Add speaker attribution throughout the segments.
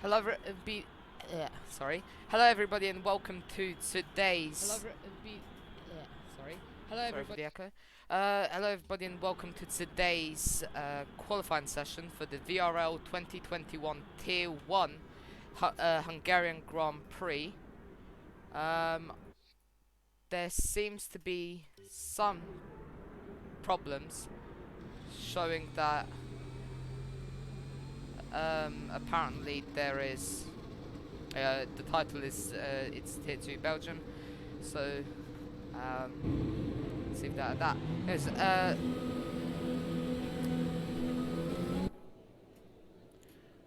Speaker 1: Hello, sorry. Hello, everybody, and welcome to today's. Sorry. Hello, everybody. Sorry for the echo. Hello, everybody, and welcome to today's qualifying session for the VRL 2021 Tier 1 Hungarian Grand Prix. There seems to be some problems showing that apparently there is. The title is it's Tier 2 Belgium, so let's see that is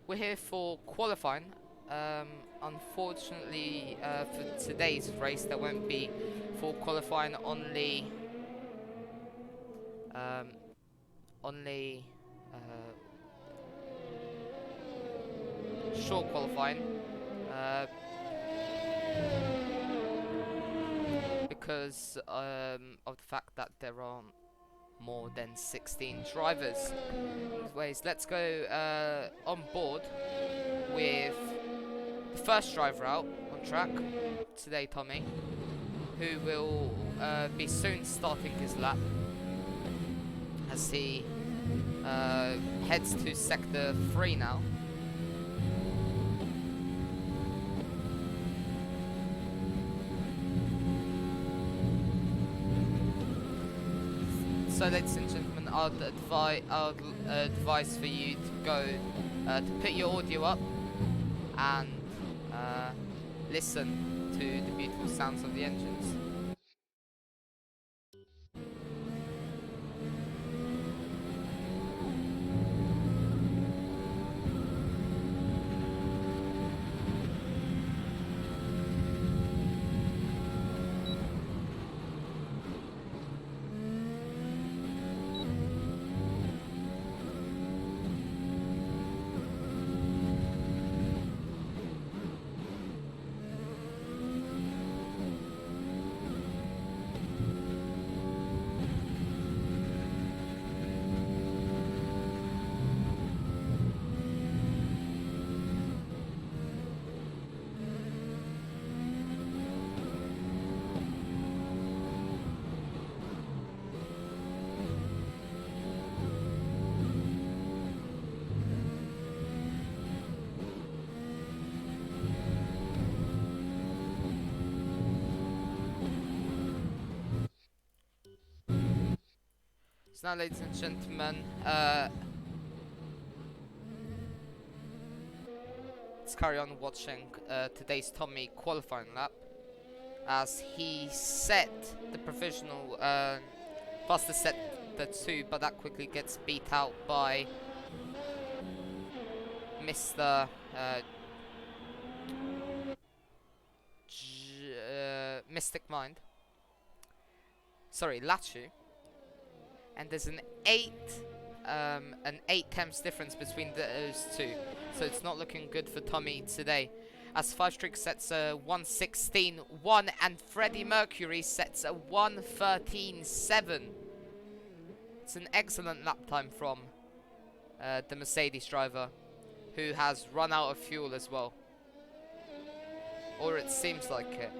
Speaker 1: we're here for qualifying. Unfortunately, for today's race, there won't be for qualifying, only short qualifying. Because of the fact that there aren't more than 16 drivers. Anyways, let's go on board with the first driver out on track today, Tommy, who will be soon starting his lap as he heads to sector 3 now. So, ladies and gentlemen, I'd advise for you to go to put your audio up and listen to the beautiful sounds of the engines. So now, ladies and gentlemen, let's carry on watching today's Tommy qualifying lap as he set the provisional fastest sector 2, but that quickly gets beat out by Mr. Mystic Mind. Sorry, Lachu. And there's an 8 temps difference between those two, so it's not looking good for Tommy today, as Five Streak sets a 1:16.1 and Freddie Mercury sets a 1:13.7. It's an excellent lap time from the Mercedes driver, who has run out of fuel as well, or it seems like it,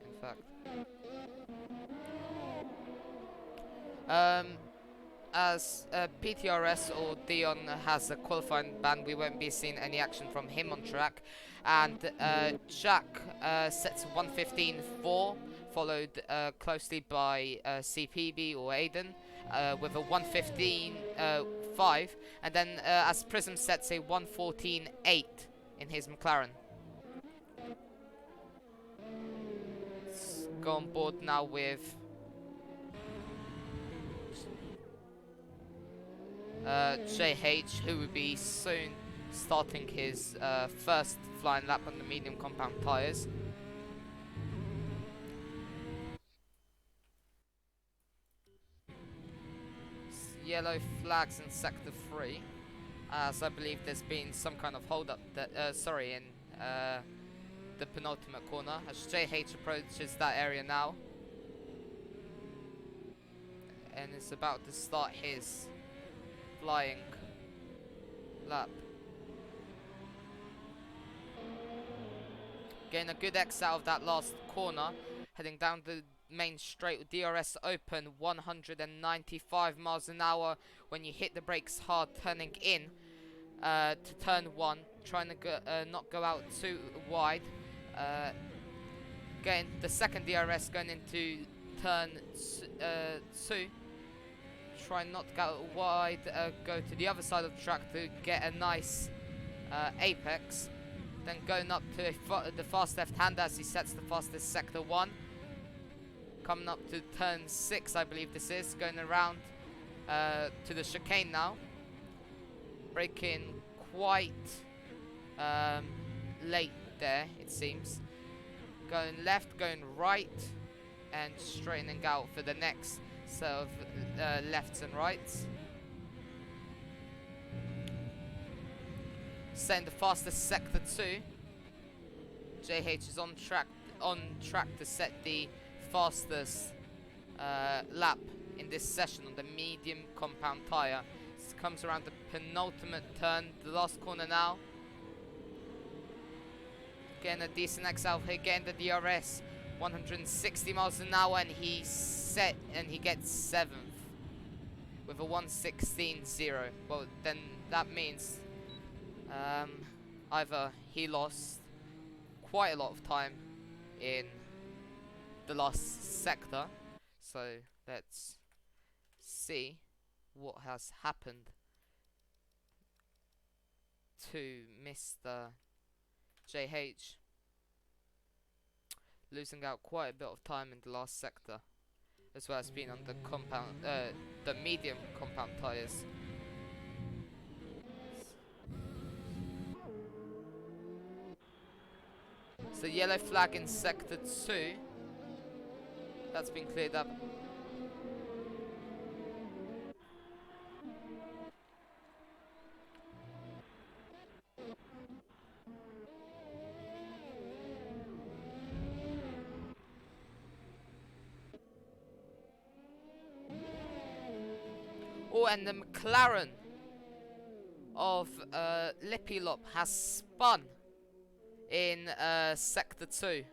Speaker 1: in fact. As PTRS or Dion has a qualifying ban, we won't be seeing any action from him on track. And Jack sets 1:15.4, followed closely by CPB or Aiden with a 1:15.5, and then as Prism sets a 1:14.8 in his McLaren. Let's go on board now with JH, who will be soon starting his first flying lap on the medium compound tyres. Yellow flags in sector 3, as I believe there's been some kind of hold up that, in the penultimate corner, as JH approaches that area now and is about to start his flying lap. Getting a good exit out of that last corner. Heading down the main straight with DRS open, 195 miles an hour when you hit the brakes hard, turning in to turn 1, trying to not go out too wide. Getting the second DRS going into turn 2. Try not to go wide, go to the other side of the track to get a nice apex. Then going up to the fast left-hander as he sets the fastest sector 1. Coming up to turn 6, I believe this is. Going around to the chicane now. Braking quite late there, it seems. Going left, going right, and straightening out for the next set of lefts and rights. Setting the fastest sector 2. JH is on track to set the fastest lap in this session on the medium compound tyre. This comes around the penultimate turn, the last corner now. Getting a decent exit out here, getting the DRS, 160 miles an hour, and he gets 7th with a 1:16.0. Well, then that means either he lost quite a lot of time in the last sector, so let's see what has happened to Mr. JH, losing out quite a bit of time in the last sector, as well as being on the medium compound tyres. So yellow flag in sector 2. That's been cleared up. Oh, and the McLaren of Lipilop has spun in sector 2.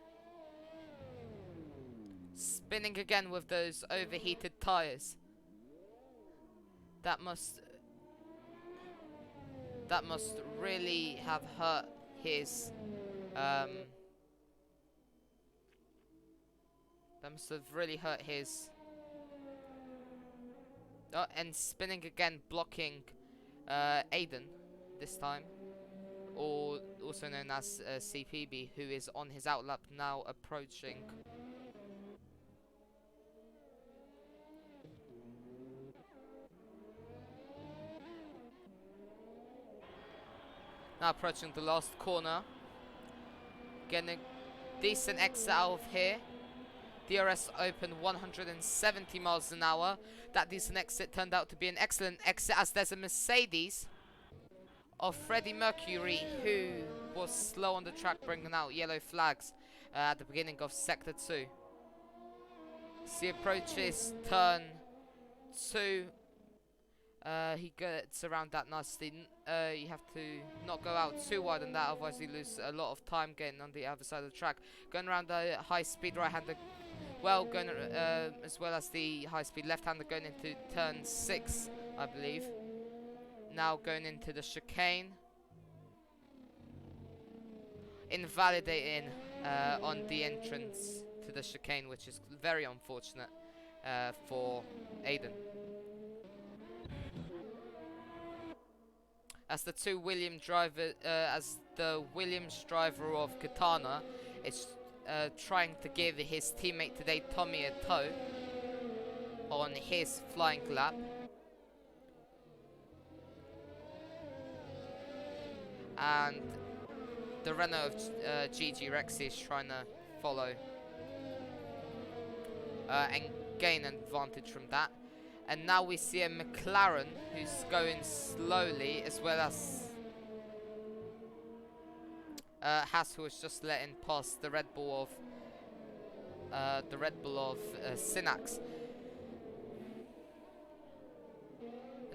Speaker 1: Spinning again with those overheated tyres. That must really have hurt his that must have really hurt his and spinning again, blocking Aiden this time, or also known as CPB, who is on his outlap now, approaching. Now approaching the last corner. Getting a decent exit out of here. DRS open, 170 miles an hour. That decent exit turned out to be an excellent exit, as there's a Mercedes of Freddie Mercury who was slow on the track, bringing out yellow flags at the beginning of sector 2. As he approaches turn 2, he gets around that nicely. You have to not go out too wide on that, otherwise you lose a lot of time getting on the other side of the track. Going around the high-speed right-hander, well, going as well as the high-speed left-hander, going into turn 6, I believe. Now going into the chicane. Invalidating on the entrance to the chicane, which is very unfortunate for Aiden. As the Williams driver of Katana is trying to give his teammate today, Tommy, a tow on his flying lap. And the Renault of GG Rexy is trying to follow and gain an advantage from that. And now we see a McLaren who's going slowly, as well as Haas, who was just letting past the Red Bull of Synax.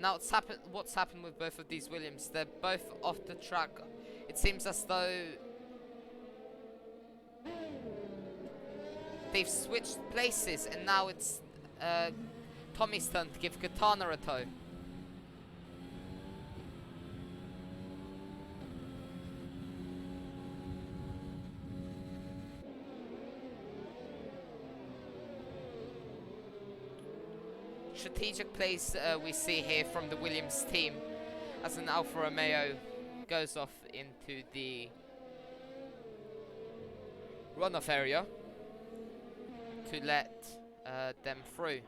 Speaker 1: Now what's happened with both of these Williams? They're both off the track. It seems as though they've switched places, and now it's Tommy's turn to give Katana a tow. Strategic plays we see here from the Williams team as an Alfa Romeo goes off into the runoff area to let them through.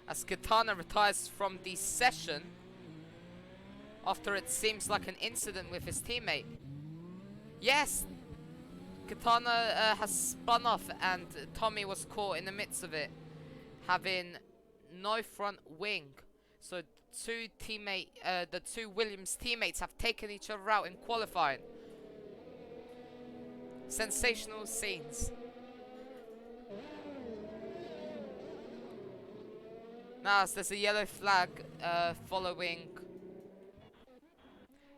Speaker 1: As Katana retires from the session after it seems like an incident with his teammate. Yes, Katana has spun off and Tommy was caught in the midst of it, having no front wing. So the two Williams teammates have taken each other out in qualifying. Sensational scenes. Now, as there's a yellow flag following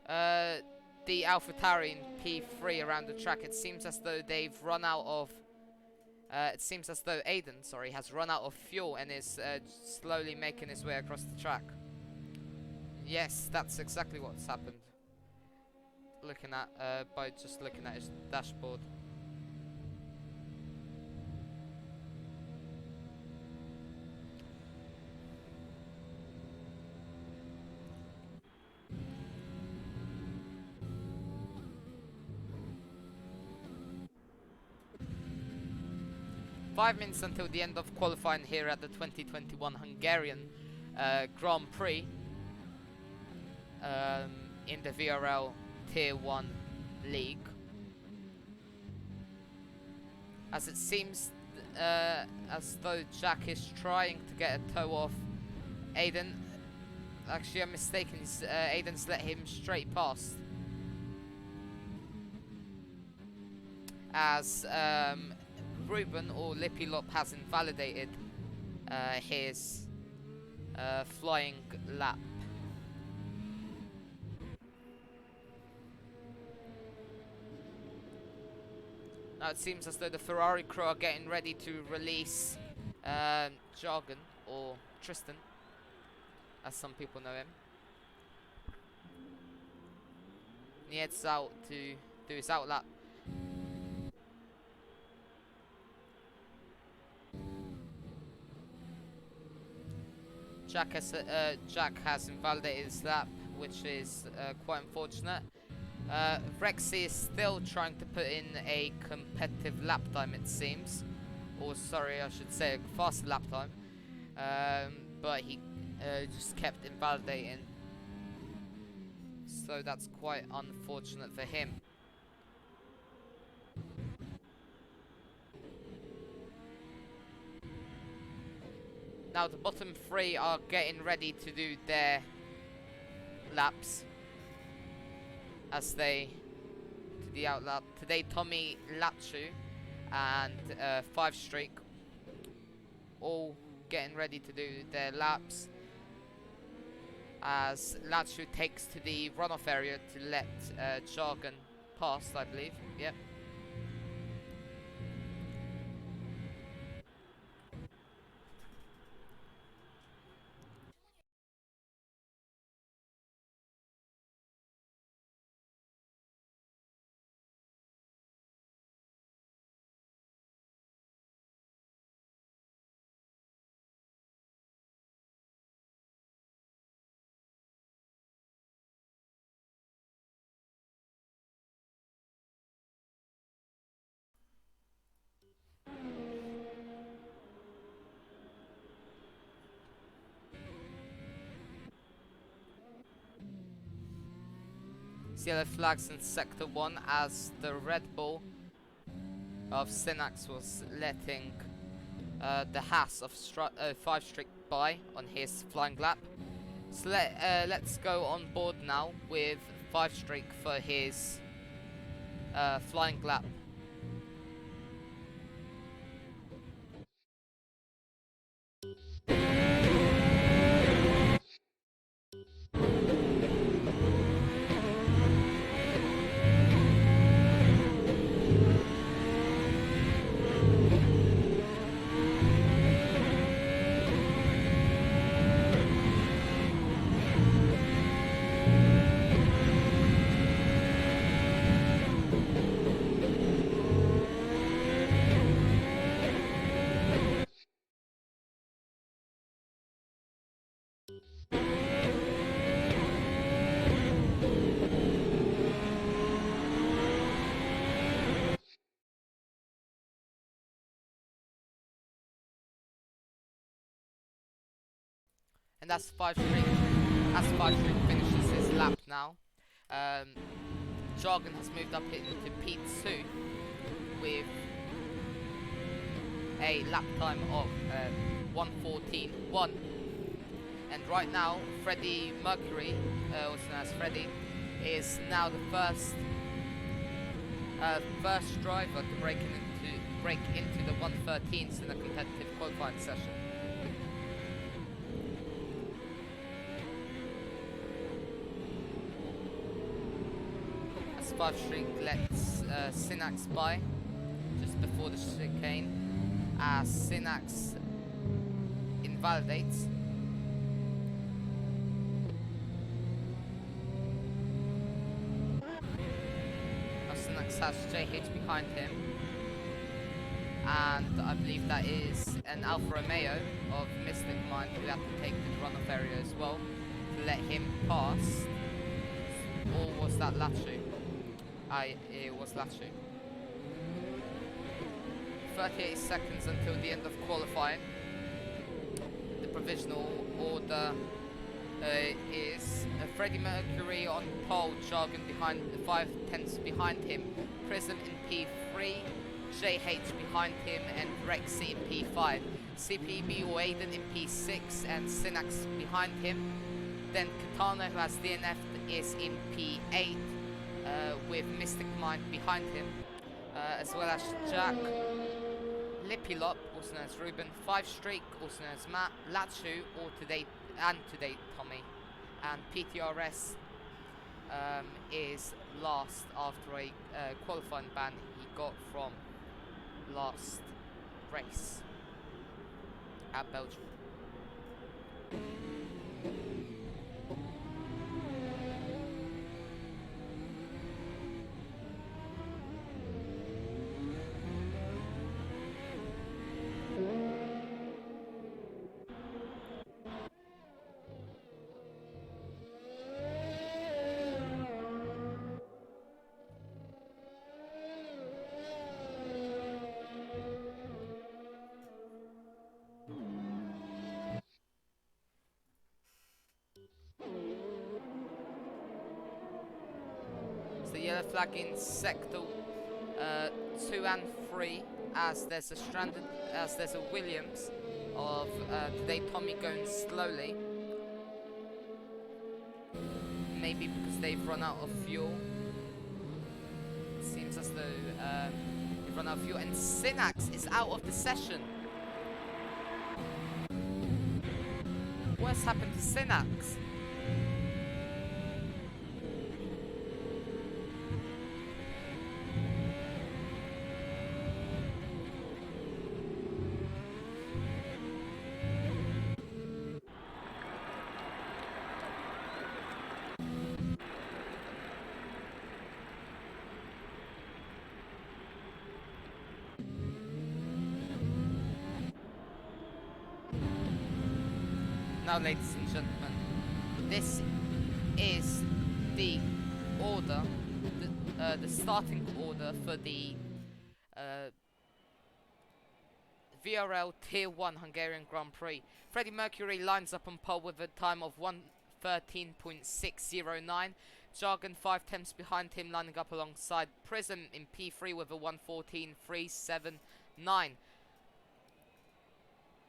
Speaker 1: the AlphaTauri in P3 around the track, it seems as though they've run out of. It seems as though Aiden, has run out of fuel and is slowly making his way across the track. Yes, that's exactly what's happened. Looking at by just looking at his dashboard. Five minutes until the end of qualifying here at the 2021 Hungarian Grand Prix in the VRL Tier 1 League. As it seems as though Jack is trying to get a tow off Aiden. Actually, I'm mistaken, Aiden's let him straight past. As Ruben or Lippy Lop has invalidated his flying lap. Now it seems as though the Ferrari crew are getting ready to release Jargon, or Tristan, as some people know him. He heads out to do his out lap. Jack has invalidated his lap, which is quite unfortunate. Rexy is still trying to put in a competitive lap time, it seems. Or sorry, I should say a faster lap time. But he just kept invalidating. So that's quite unfortunate for him. Now the bottom three are getting ready to do their laps as they to the out lap. Today Tommy, Latchu and 5 Streak all getting ready to do their laps as Latchu takes to the runoff area to let Jargon pass, I believe. Yep. Yellow flags in Sector 1 as the Red Bull of Synax was letting the Haas of 5 Streak by on his flying lap. So let's go on board now with 5 Streak for his flying lap. And that's 5 Streak. As 5 Streak finishes his lap now, Jargon has moved up into P2 with a lap time of 1:14.1. And right now, Freddie Mercury, also known as Freddie, is now the first driver to break into the 1:13s in a competitive qualifying session. As 5 Streak lets Synax by just before the chicane, as Synax invalidates. Synax has JH behind him, and I believe that is an Alfa Romeo of Mystic Mind who had to take the runoff area as well to let him pass. Or was that Lachu? It was Lachu. 38 seconds until the end of qualifying. The provisional order is Freddie Mercury on pole, Jargon behind 5/10 behind him, Prism in P3, JH behind him, and Rexy in P5. CPB or Aiden in P6 and Synax behind him. Then Katana, who has DNF, is in P8 with Mystic Mind behind him, as well as Jack Lipilop, also known as Ruben, 5 Streak, also known as Matt, Lachu, or today Tommy, and PTRS is last after a qualifying ban he got from last race at Belgium. The yellow flag in sector 2 and 3, as there's a Williams of today Tommy going slowly, maybe because they've run out of fuel. It seems as though they've run out of fuel, and Synax is out of the session. What's happened to Synax? Now, ladies and gentlemen, this is the order, the starting order for the VRL Tier 1 Hungarian Grand Prix. Freddie Mercury lines up on pole with a time of 1:13.609. Jargon 5 tenths behind him, lining up alongside Prism in P3 with a 1:14.379.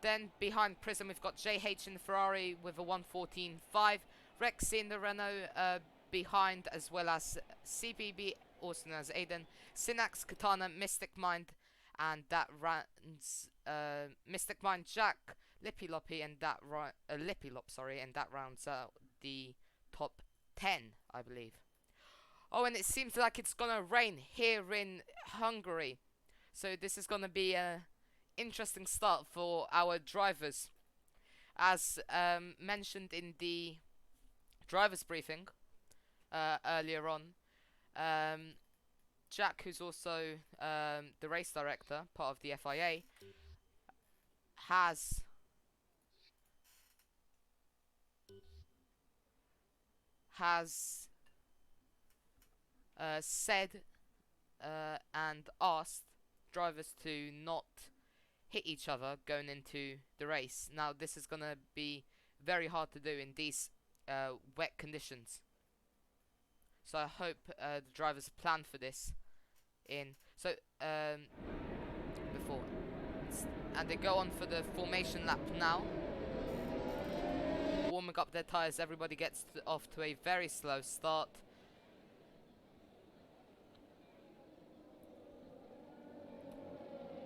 Speaker 1: Then behind Prism we've got JH in the Ferrari with a 1:14.5. Rexy in the Renault behind, as well as CBB, also known as Aiden, Synax, Katana, Mystic Mind, and that rounds Mystic Mind, Jack, Lippy Loppy, and that Lippy Lop, sorry, and that rounds out the top 10, I believe. Oh, and it seems like it's gonna rain here in Hungary, so this is gonna be a interesting start for our drivers. As mentioned in the drivers briefing earlier on, Jack, who's also the race director, part of the FIA, has said and asked drivers to not hit each other going into the race. Now this is gonna be very hard to do in these wet conditions, so I hope the drivers plan for this before, and they go on for the formation lap now, warming up their tyres. Everybody gets off to a very slow start.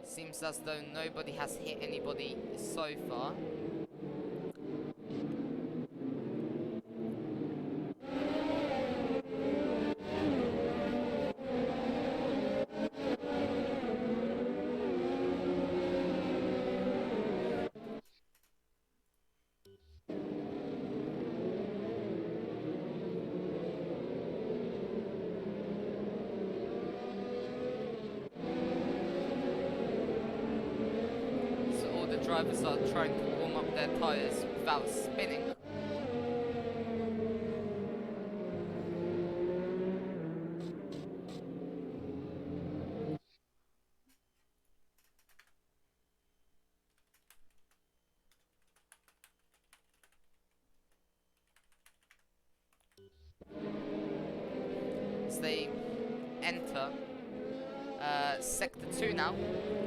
Speaker 1: Seems as though nobody has hit anybody so far. Drivers are trying to warm up their tyres without spinning. So they enter Sector 2 now,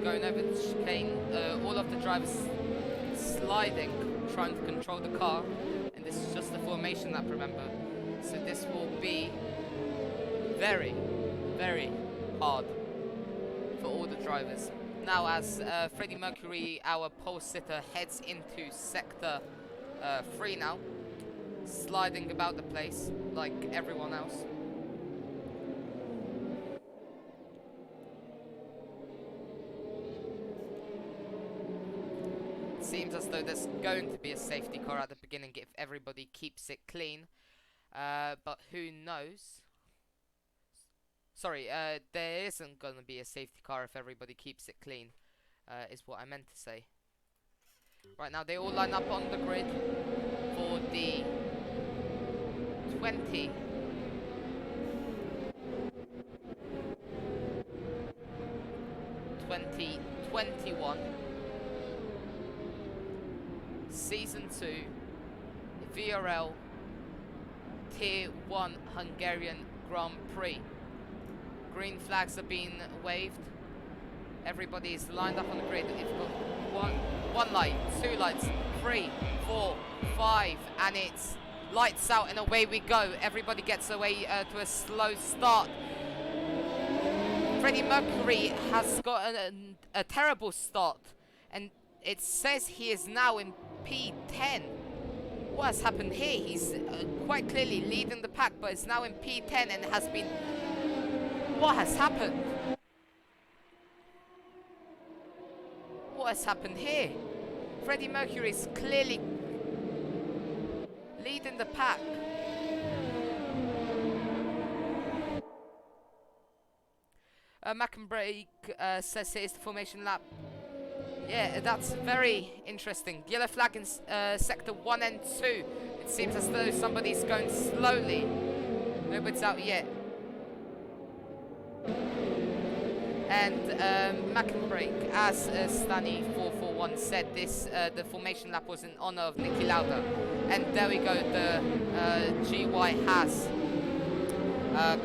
Speaker 1: going over the chicane. All of the drivers sliding, trying to control the car, and this is just the formation lap, remember. So this will be very, very hard for all the drivers. Now as Freddie Mercury, our pole sitter, heads into Sector 3 now, sliding about the place like everyone else. Seems as though there's going to be a safety car at the beginning if everybody keeps it clean, but who knows. Sorry, there isn't going to be a safety car if everybody keeps it clean, is what I meant to say. Right now they all line up on the grid for the 2021 Season 2 VRL Tier 1 Hungarian Grand Prix. Green flags are being waved. Everybody is lined up on the grid. It's got one light, two lights, 3, 4, 5, and it's lights out and away we go. Everybody gets away to a slow start. Freddie Mercury has got a terrible start, and it says he is now in P10. What has happened here? He's quite clearly leading the pack, but is now in P10 and has been... What has happened? What has happened here? Freddie Mercury is clearly leading the pack. Mackenbrake says here's the formation lap. Yeah, that's very interesting. Yellow flag in Sector 1 and 2. It seems as though somebody's going slowly. Nobody's out yet. And Mackenbrake, as Stani441 said, this the formation lap was in honor of Niki Lauda. And there we go, the GY has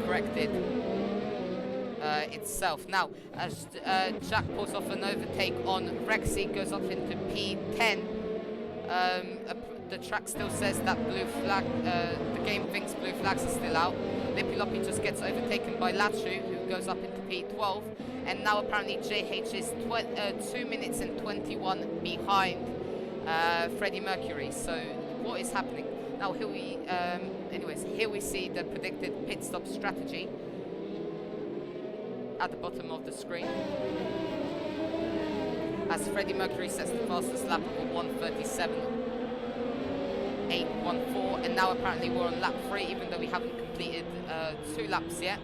Speaker 1: corrected itself. Now, as Jack pulls off an overtake on Rexy, goes off into P10. The track still says that blue flag, the game thinks blue flags are still out. Lippy Loppy just gets overtaken by Lachu, who goes up into P12. And now apparently JH is 2 minutes and 21 behind Freddie Mercury. So what is happening? Now here we, here we see the predicted pit stop strategy at the bottom of the screen. As Freddie Mercury sets the fastest lap of 1:37.814, and now apparently we're on lap 3, even though we haven't completed 2 laps yet.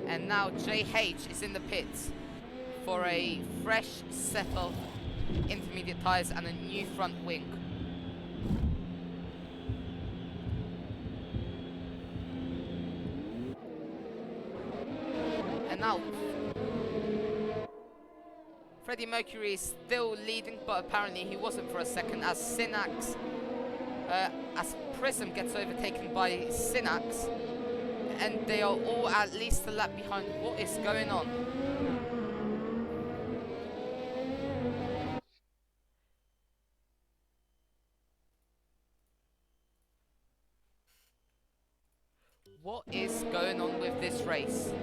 Speaker 1: And now JH is in the pits for a fresh set of intermediate tyres and a new front wing. And now Freddie Mercury is still leading, but apparently he wasn't for a second, as Synax, as Prism gets overtaken by Synax, and they are all at least a lap behind. What is going on? What is going on with this race?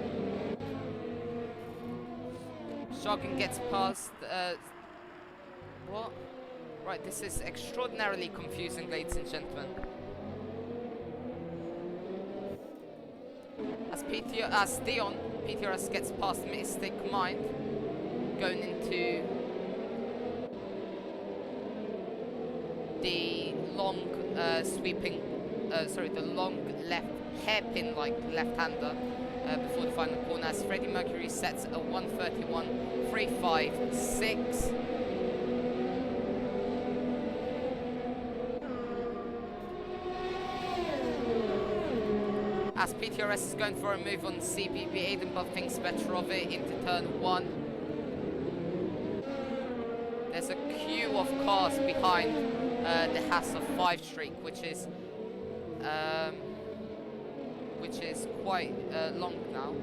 Speaker 1: Shogun gets past, what? Right, this is extraordinarily confusing, ladies and gentlemen. As Dion, PTRS gets past Mystic Mind, going into the long sweeping, the long left hairpin-like left-hander before the final corner, as Freddie Mercury sets a 1:31.356. As PTRS is going for a move on CBB, Aiden but thinks better of it into turn 1. There's a queue of cars behind the Hasser 5 streak, which is quite long now.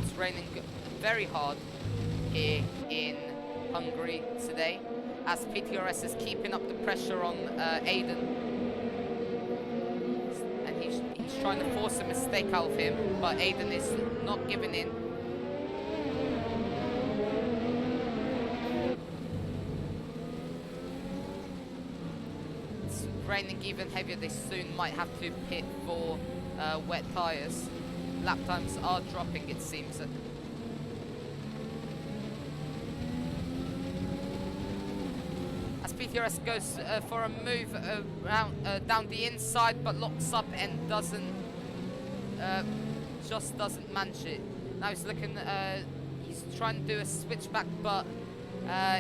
Speaker 1: It's raining very hard here in Hungary today, as PTRS is keeping up the pressure on Aiden, and he's trying to force a mistake out of him, but Aiden is not giving in. It's raining even heavier. They soon might have to pit for wet tyres. Lap times are dropping, it seems. PTRS goes for a move around, down the inside, but locks up and just doesn't manage it. Now he's looking, he's trying to do a switchback, but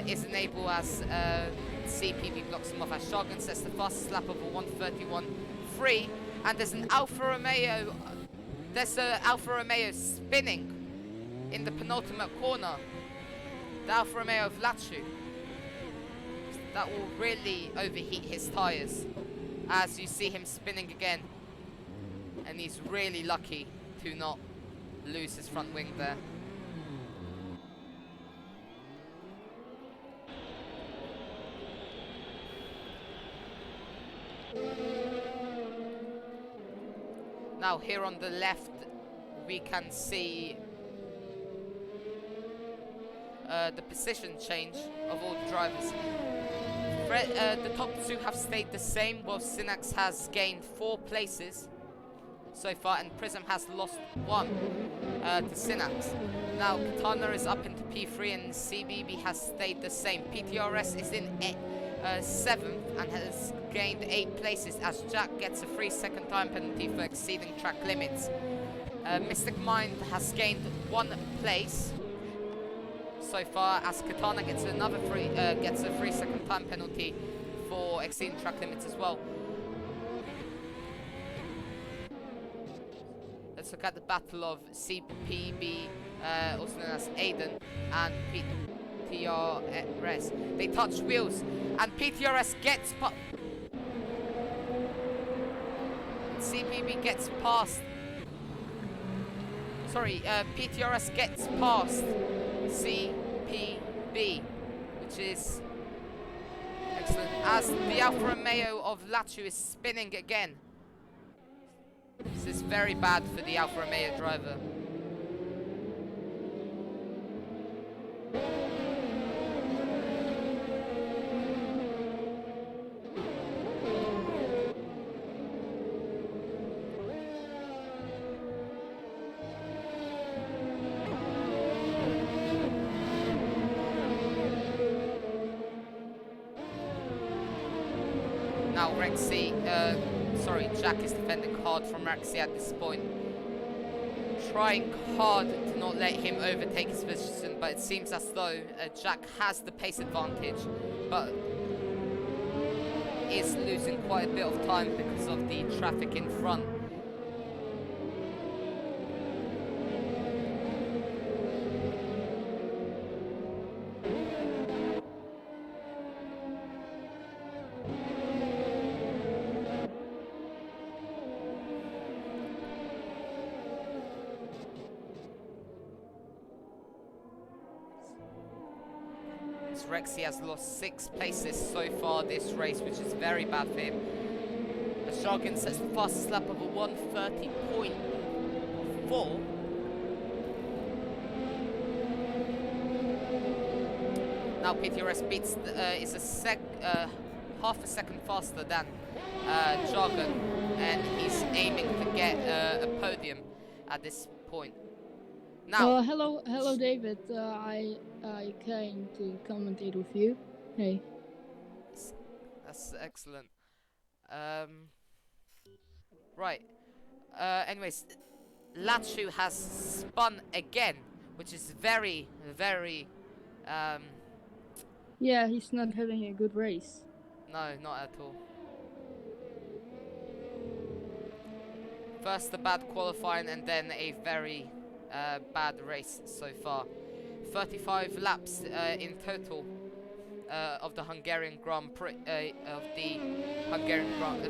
Speaker 1: isn't able, as CPB blocks him off. As Shogun sets the fastest lap of a 1:31.3, and there's an Alfa Romeo. There's an Alfa Romeo spinning in the penultimate corner. The Alfa Romeo of Lachu. That will really overheat his tyres, as you see him spinning again, and he's really lucky to not lose his front wing there. Now here on the left we can see the position change of all the drivers. The top 2 have stayed the same, while Synax has gained 4 places so far, and Prism has lost 1 to Synax. Now Katana is up into P3 and CBB has stayed the same. PTRS is in 7th and has gained 8 places, as Jack gets a 3-second time penalty for exceeding track limits. Mystic Mind has gained 1 place so far, as Katana gets another gets a 3-second time penalty for exceeding track limits as well. let's look at the battle of CPB, also known as Aiden, and PTRS. They touch wheels, and PTRS gets CPB gets past. Sorry, PTRS gets past CPB, which is excellent. As the Alfa Romeo of Latu is spinning again. This is very bad for the Alfa Romeo driver. Now Jack is defending hard from Rexy at this point. Trying hard to not let him overtake his position, but it seems as though Jack has the pace advantage, but is losing quite a bit of time because of the traffic in front. Rexy has lost 6 places so far this race, which is very bad for him. Jargon sets the fastest lap of a 1:30.4. Now PTRS beats is half a second faster than Jargon, and he's aiming to get a podium at this point. Now,
Speaker 2: hello, David. I came to commentate with you. Hey.
Speaker 1: That's excellent. Right. Anyways, Latu has spun again, which is very, very.
Speaker 2: Yeah, he's not having a good race.
Speaker 1: No, not at all. First a bad qualifying and then a very bad race so far. 35 laps in total of the Hungarian Grand Prix,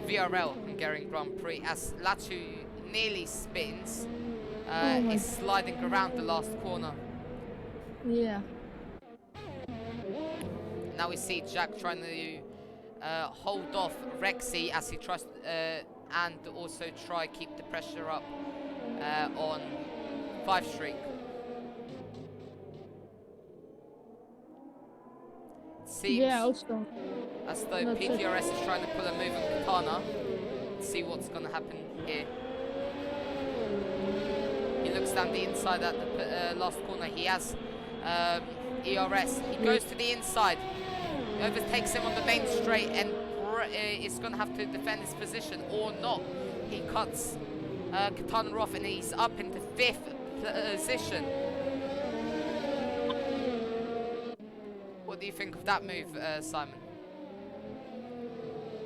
Speaker 1: VRL Hungarian Grand Prix, as Latu nearly spins, is sliding around the last corner.
Speaker 2: Yeah.
Speaker 1: Now we see Jack trying to hold off Rexy as he tries and also try keep the pressure up on 5 Street. Seems
Speaker 2: also
Speaker 1: as though PTRS is trying to pull a move on Katana. Let's see what's going to happen here. He looks down the inside at the last corner. He has ERS. He goes to the inside. He overtakes him on the main straight and is going to have to defend his position or not. He cuts Katana off and he's up into 5th position. What do you think of that move, Simon?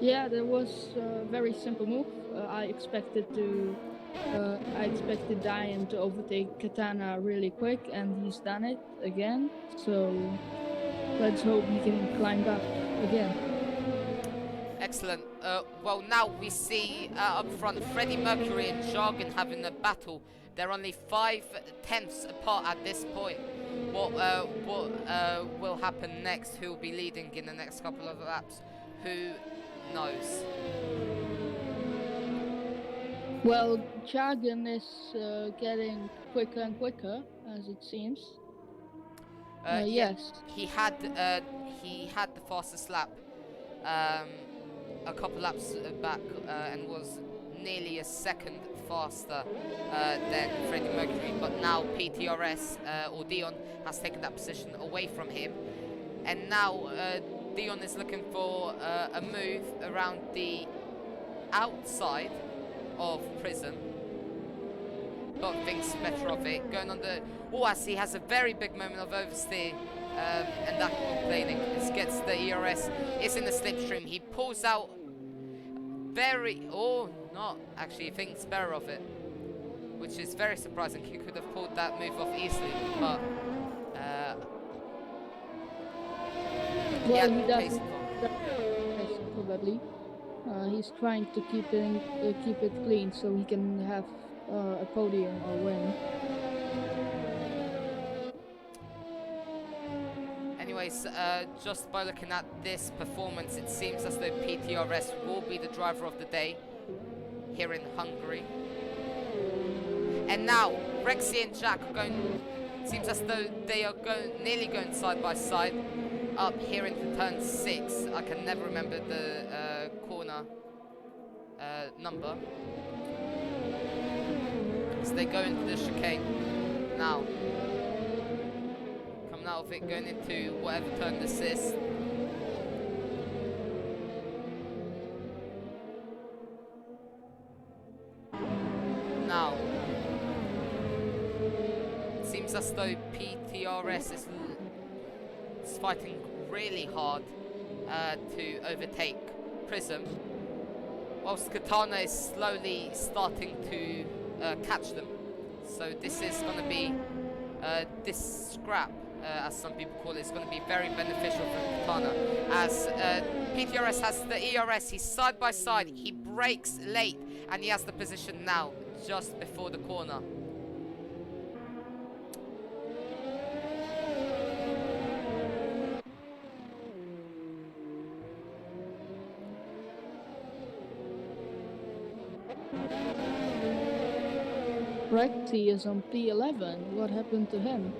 Speaker 2: Yeah, that was a very simple move. I expected Diane to overtake Katana really quick, and he's done it again. So let's hope he can climb up again.
Speaker 1: Excellent. Well, now we see up front Freddie Mercury and Jargon having a battle. They're only 5/10 apart at this point. What will happen next? Who will be leading in the next couple of laps? Who knows?
Speaker 2: Well, Jargon is getting quicker and quicker, as it seems. Yes.
Speaker 1: He had the fastest lap a couple laps back and was nearly a second faster than Freddie Mercury, but now PTRS or Dion has taken that position away from him, and now Dion is looking for a move around the outside of Prism, but thinks better of it, going on the as he has a very big moment of oversteer, and that complaining. This gets the ERS, it's in the slipstream, he pulls out not actually, he thinks better of it. which is very surprising. He could have pulled that move off easily, but he
Speaker 2: Well,
Speaker 1: had
Speaker 2: he
Speaker 1: the
Speaker 2: does
Speaker 1: pace advantage.
Speaker 2: yes, probably. He's trying to keep it clean so he can have a podium or win.
Speaker 1: Anyways, just by looking at this performance, it seems as though PTRS will be the driver of the day here in Hungary. And now, Rexy and Jack are going. Seems as though they are nearly going side by side up here into turn 6. I can never remember the corner number. So they go into the chicane now. Coming out of it, going into whatever turn this is. Now, it seems as though PTRS is fighting really hard to overtake Prism, whilst Katana is slowly starting to catch them. So this is going to be, this scrap, as some people call it, is going to be very beneficial for Katana, as PTRS has the ERS. He's side by side, he brakes late, and he has the position now, just before the corner.
Speaker 2: Rexy is on P11. What happened to him?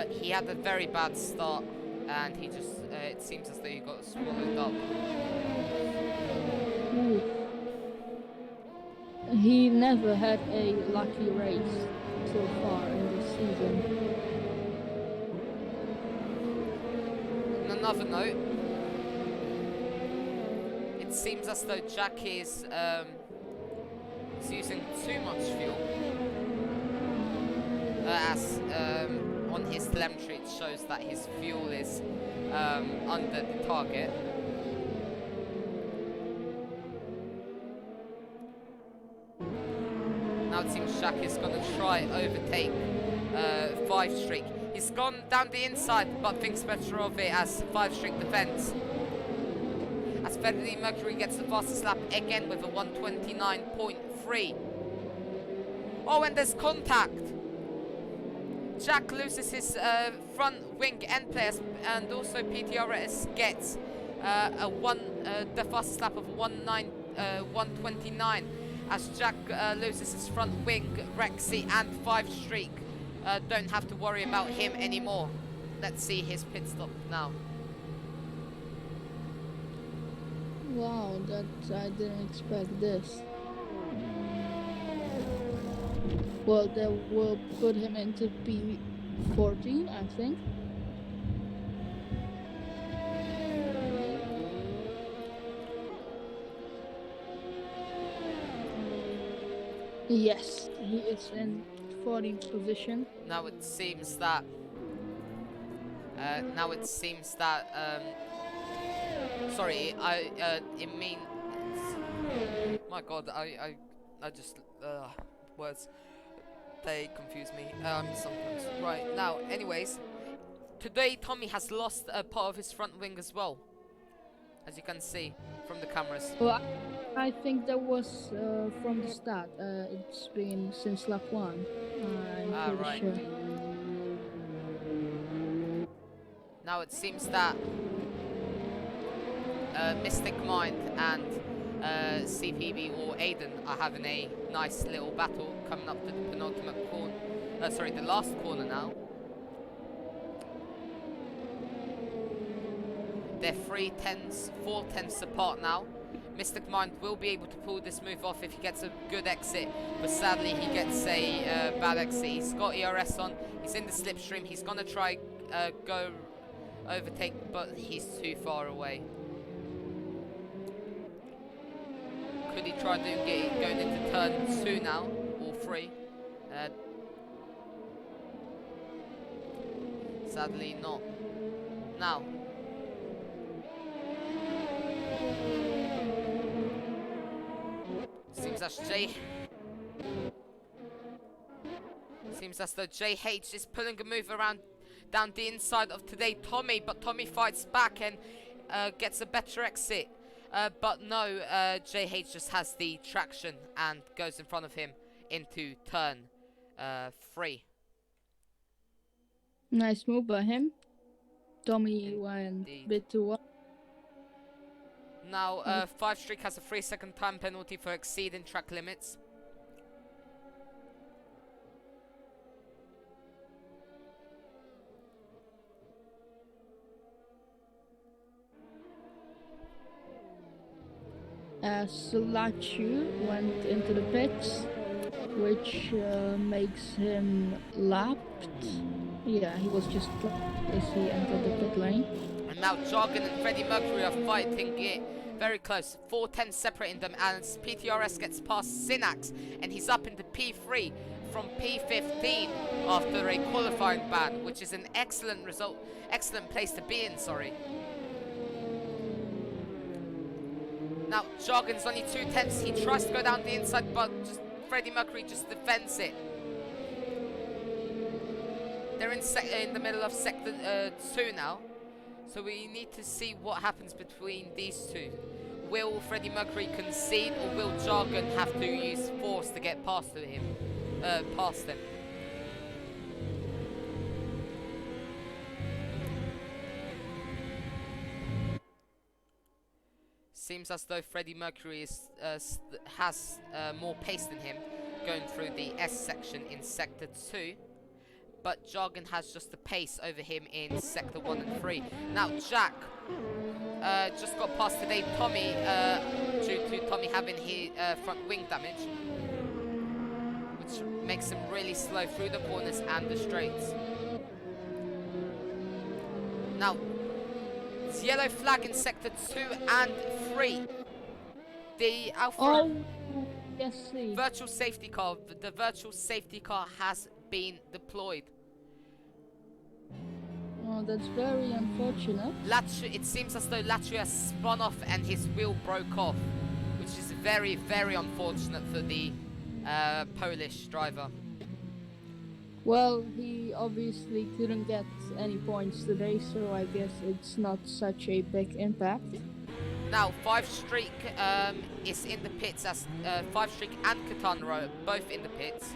Speaker 1: He had a very bad start, and he just, it seems as though he got swallowed up.
Speaker 2: Ooh. He never had a lucky race so far in this season.
Speaker 1: On another note, it seems as though Jack is using too much fuel, as on his telemetry it shows that his fuel is under the target. Now it seems Jack is going to try overtake 5 Streak. He's gone down the inside, but thinks better of it as 5 Streak defends. As Freddie Mercury gets the fastest lap again with a 129.3. Oh, and there's contact. Jack loses his front wing end players, and also PTRS gets the fastest lap of 129. As Jack loses his front wing, Rexy and 5 Streak don't have to worry about him anymore. Let's see his pit stop now.
Speaker 2: Wow, that I didn't expect this. Well, that will put him into P14, I think. Yes, he is in 14th position.
Speaker 1: Now it seems that. Sorry, it means. My God, I just words. They confuse me sometimes. Right now, anyways, today Tommy has lost a part of his front wing as well, as you can see from the cameras.
Speaker 2: Well, I think that was from the start. It's been since lap 1. I'm pretty
Speaker 1: Right.
Speaker 2: sure.
Speaker 1: Now it seems that Mystic Mind and CPB or Aiden are having a nice little battle coming up to the penultimate corner. The last corner now. They're 4/10ths apart now. Mystic Mind will be able to pull this move off if he gets a good exit, but sadly he gets a bad exit. He's got ERS on, he's in the slipstream, he's gonna try go overtake, but he's too far away. Could he try doing it going into turn 2 now, or 3? Sadly not. Now. Seems that's Jay. seems as though JH is pulling a move around down the inside of today Tommy, but Tommy fights back and gets a better exit. But no, JH just has the traction and goes in front of him into turn 3.
Speaker 2: Nice move by him. Tommy went
Speaker 1: Indeed.
Speaker 2: a bit too wide.
Speaker 1: Now, 5 Streak has a 3-second time penalty for exceeding track limits.
Speaker 2: Sulachu went into the pits, which makes him lapped. Yeah, he was just lapped as he entered the pit lane.
Speaker 1: And now Jargon and Freddie Mercury are fighting it very close. 4-10 separating them as PTRS gets past Synax and he's up into P3 from P15 after a qualifying ban, which is an excellent result, excellent place to be in, sorry. Now, Jargon's only 2/10. He tries to go down the inside, but just Freddie Mercury just defends it. They're in the middle of sector 2 now. So we need to see what happens between these two. Will Freddie Mercury concede, or will Jargon have to use force to get past him? Past them. Seems as though Freddie Mercury has more pace than him, going through the S section in Sector 2. But Jargon has just the pace over him in Sector 1 and 3. Now, Jack just got past today Tommy due to Tommy having his front wing damage, which makes him really slow through the corners and the straights. Now, it's yellow flag in Sector 2 and 3. The Alpha
Speaker 2: yes, see.
Speaker 1: virtual safety car, the virtual safety car has been deployed.
Speaker 2: Oh, that's very unfortunate.
Speaker 1: It seems as though Latria spun off and his wheel broke off, which is very, very unfortunate for the Polish driver.
Speaker 2: Well, he obviously couldn't get any points today, so I guess it's not such a big impact.
Speaker 1: Now, 5 Streak is in the pits as 5 Streak and Katana are both in the pits.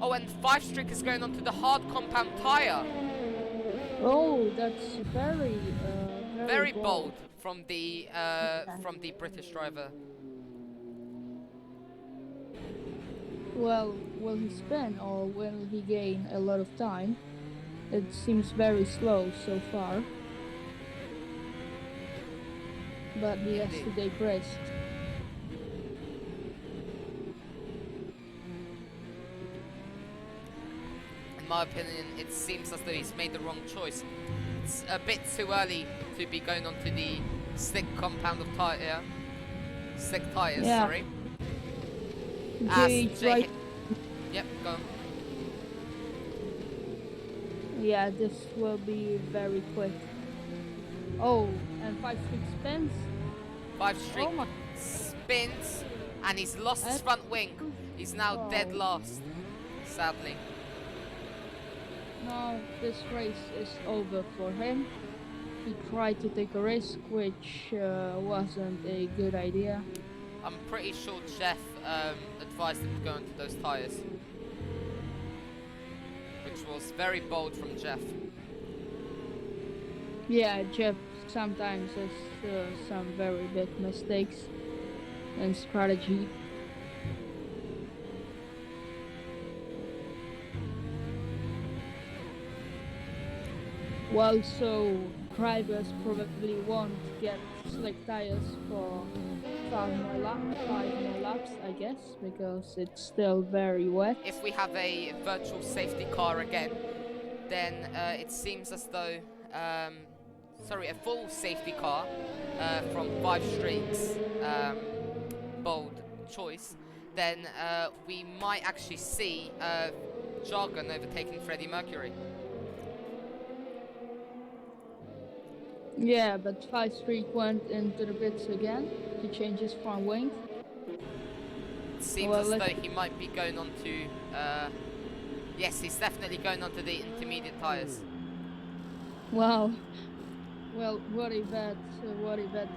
Speaker 1: Oh, and 5 Streak is going onto the hard compound tyre.
Speaker 2: Oh, that's very
Speaker 1: bold from the British driver.
Speaker 2: Well, will he spin or will he gain a lot of time? It seems very slow so far. But he has to take rest.
Speaker 1: In my opinion, it seems as though he's made the wrong choice. It's a bit too early to be going onto the slick compound of tyre. Slick tyres,
Speaker 2: Yeah.
Speaker 1: sorry.
Speaker 2: Right.
Speaker 1: Yep, go on.
Speaker 2: Yeah, this will be very quick. Oh, and 5 Streak spins.
Speaker 1: 5 Streak
Speaker 2: Oh my.
Speaker 1: spins, and he's lost his front wing. He's now dead last, sadly.
Speaker 2: Now this race is over for him. He tried to take a risk, which wasn't a good idea.
Speaker 1: I'm pretty sure Jeff advised him to go into those tyres, which was very bold from Jeff.
Speaker 2: Yeah, Jeff sometimes has some very big mistakes in strategy. Well, so drivers probably won't get slick tires for 5 more laps, I guess, because it's still very wet.
Speaker 1: If we have a virtual safety car again, then it seems as though, a full safety car from 5 Streaks, bold choice, then we might actually see Jargon overtaking Freddie Mercury.
Speaker 2: Yeah, but 5 Streak went into the pits again to change his front wing.
Speaker 1: It seems
Speaker 2: Well,
Speaker 1: as though
Speaker 2: let's.
Speaker 1: he might be going on to. Yes, he's definitely going on to the intermediate tyres.
Speaker 2: Wow. Well, what a bad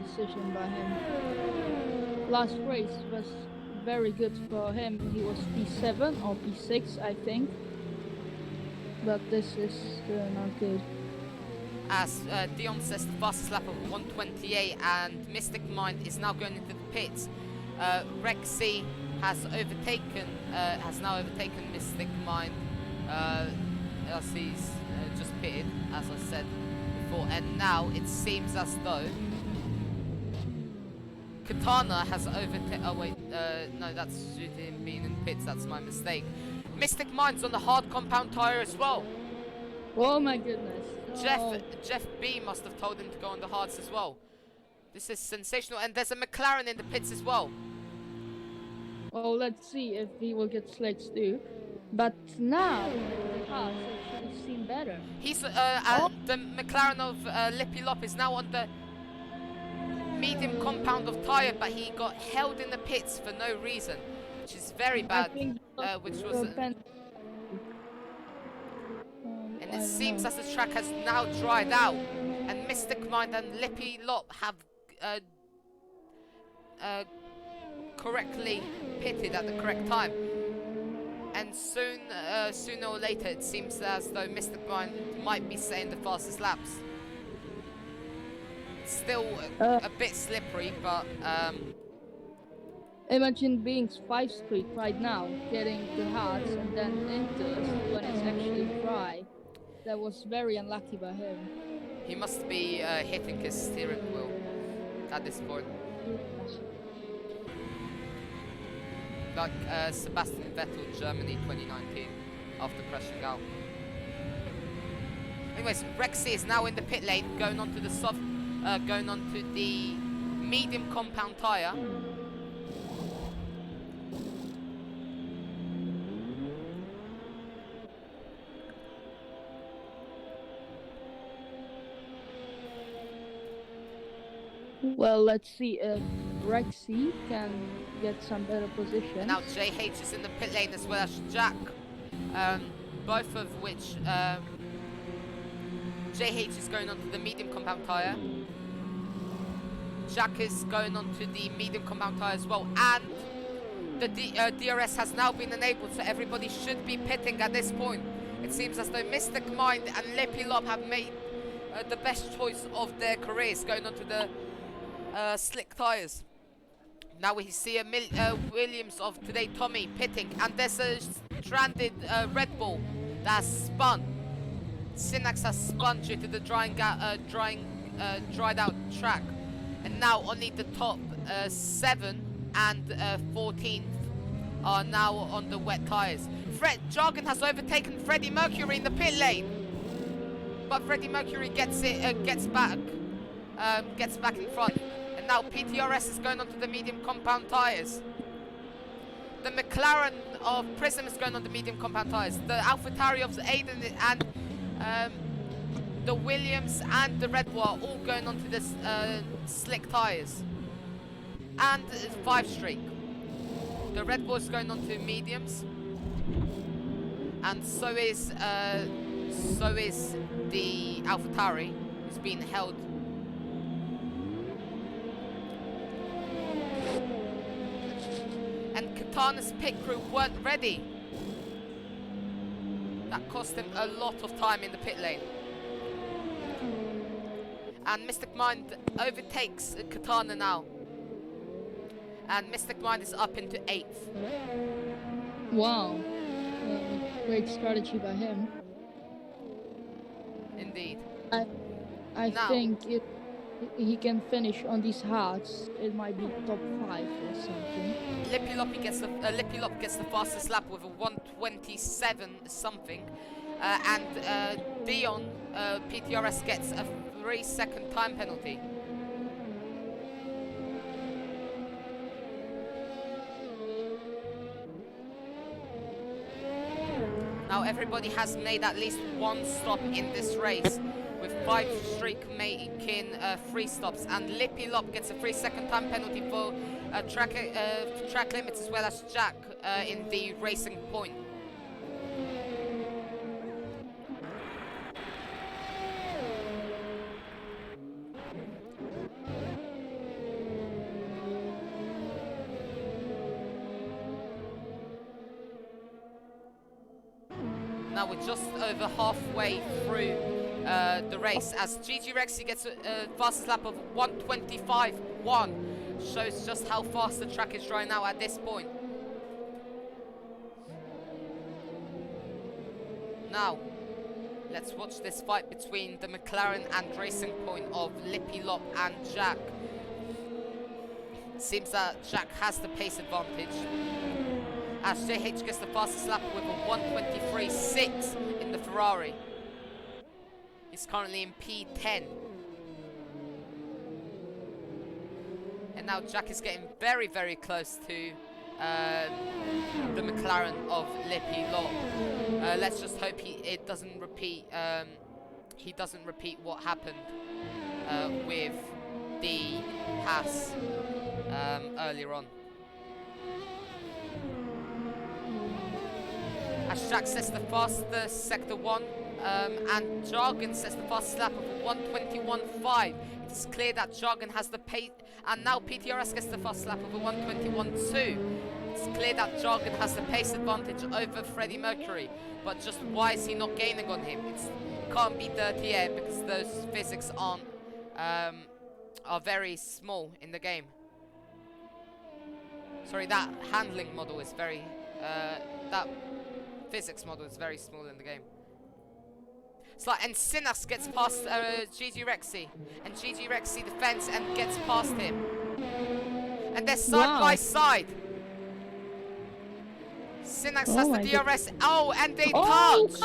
Speaker 2: decision by him. Last race was very good for him. He was P7 or P6, I think. But this is not good.
Speaker 1: As Dion says, the fastest lap of 128, and Mystic Mind is now going into the pits. Rexy has now overtaken Mystic Mind, as he's just pitted, as I said before, and now it seems as though Katana has overtaken. Oh wait, no, that's due to him being in pits. That's my mistake. Mystic Mind's on the hard compound tire as well.
Speaker 2: Oh my goodness. Oh.
Speaker 1: Jeff B must have told him to go on the hards as well. This is sensational, and there's a McLaren in the pits as well.
Speaker 2: Well, let's see if he will get slicks too. But now the cars actually seem better.
Speaker 1: He's the McLaren of Lippy Lop is now on the medium compound of tyre, but he got held in the pits for no reason, which is very bad. Which was. And it seems as the track has now dried out, and Mystic Mind and Lippy Lop have correctly pitted at the correct time. And sooner or later, it seems as though Mystic Mind might be setting the fastest laps. Still a bit slippery, but
Speaker 2: imagine being 5 Streak right now, getting the hards and then into it when it's actually dry. That was very unlucky by him.
Speaker 1: He must be hitting his steering wheel at this point. Like Sebastian Vettel, Germany 2019, after crashing out. Anyways, Rexy is now in the pit lane, going onto the medium compound tyre.
Speaker 2: Well, let's see if Rexy can get some better position.
Speaker 1: And now JH is in the pit lane as well as Jack, both of which JH is going onto the medium compound tyre. Jack is going onto the medium compound tyre as well, and the DRS has now been enabled, so everybody should be pitting at this point. It seems as though Mystic Mind and Lippy Lop have made the best choice of their careers, going onto the slick tyres. Now we see a Williams of today, Tommy, pitting, and there's a stranded Red Bull that's spun. Synax has spun due to the dried out track, and now only the top 7 and 14th are now on the wet tyres. Jargon has overtaken Freddie Mercury in the pit lane, but Freddie Mercury gets back in front. And now PTRS is going onto the medium compound tyres. The McLaren of Prism is going on the medium compound tyres. The AlphaTauri of Aiden and the Williams and the Red Bull are all going onto the slick tyres. And 5-Streak. The Red Bull is going onto mediums, and so is the AlphaTauri, who's been held. And Katana's pit crew weren't ready. That cost him a lot of time in the pit lane. And Mystic Mind overtakes Katana now. And Mystic Mind is up into 8th.
Speaker 2: Wow. Great strategy by him.
Speaker 1: Indeed.
Speaker 2: I think if he can finish on these hards, it might be top 5 or something.
Speaker 1: Lippy Lop gets the fastest lap with a 127 something, and Dion PTRS gets a 3-second time penalty. Now everybody has made at least one stop in this race. with 5 streak making 3 stops, and Lippy Lop gets a 3-second time penalty for track limits, as well as Jack in the racing point. Now we're just over halfway through the race, as Gigi Rexy gets a fastest lap of 1:25.1. Shows just how fast the track is drying out at this point. Now, let's watch this fight between the McLaren and Racing Point of Lippy Lop and Jack. Seems that Jack has the pace advantage, as JH gets the fastest lap with a 1:23.6 in the Ferrari. He's currently in P10. And now Jack is getting very, very close to the McLaren of Lippy Lop. Let's just hope it doesn't repeat. He doesn't repeat what happened with the pass earlier on. As Jack sets the fastest sector 1, and Jargon sets the fastest lap of 1:21.5. It is clear that Jargon has the pace, and now PTRS gets the fastest lap of a 1:21.2. It's clear that Jargon has the pace advantage over Freddie Mercury, but just why is he not gaining on him? It can't be dirty air, because those physics are very small in the game. Sorry, that handling model is very that physics model is very small in the game. It's like, and Sinas gets past Gigi Rexy, and Gigi Rexy defends and gets past him, and they're side by side. Sinas has the DRS. Oh, and they touch.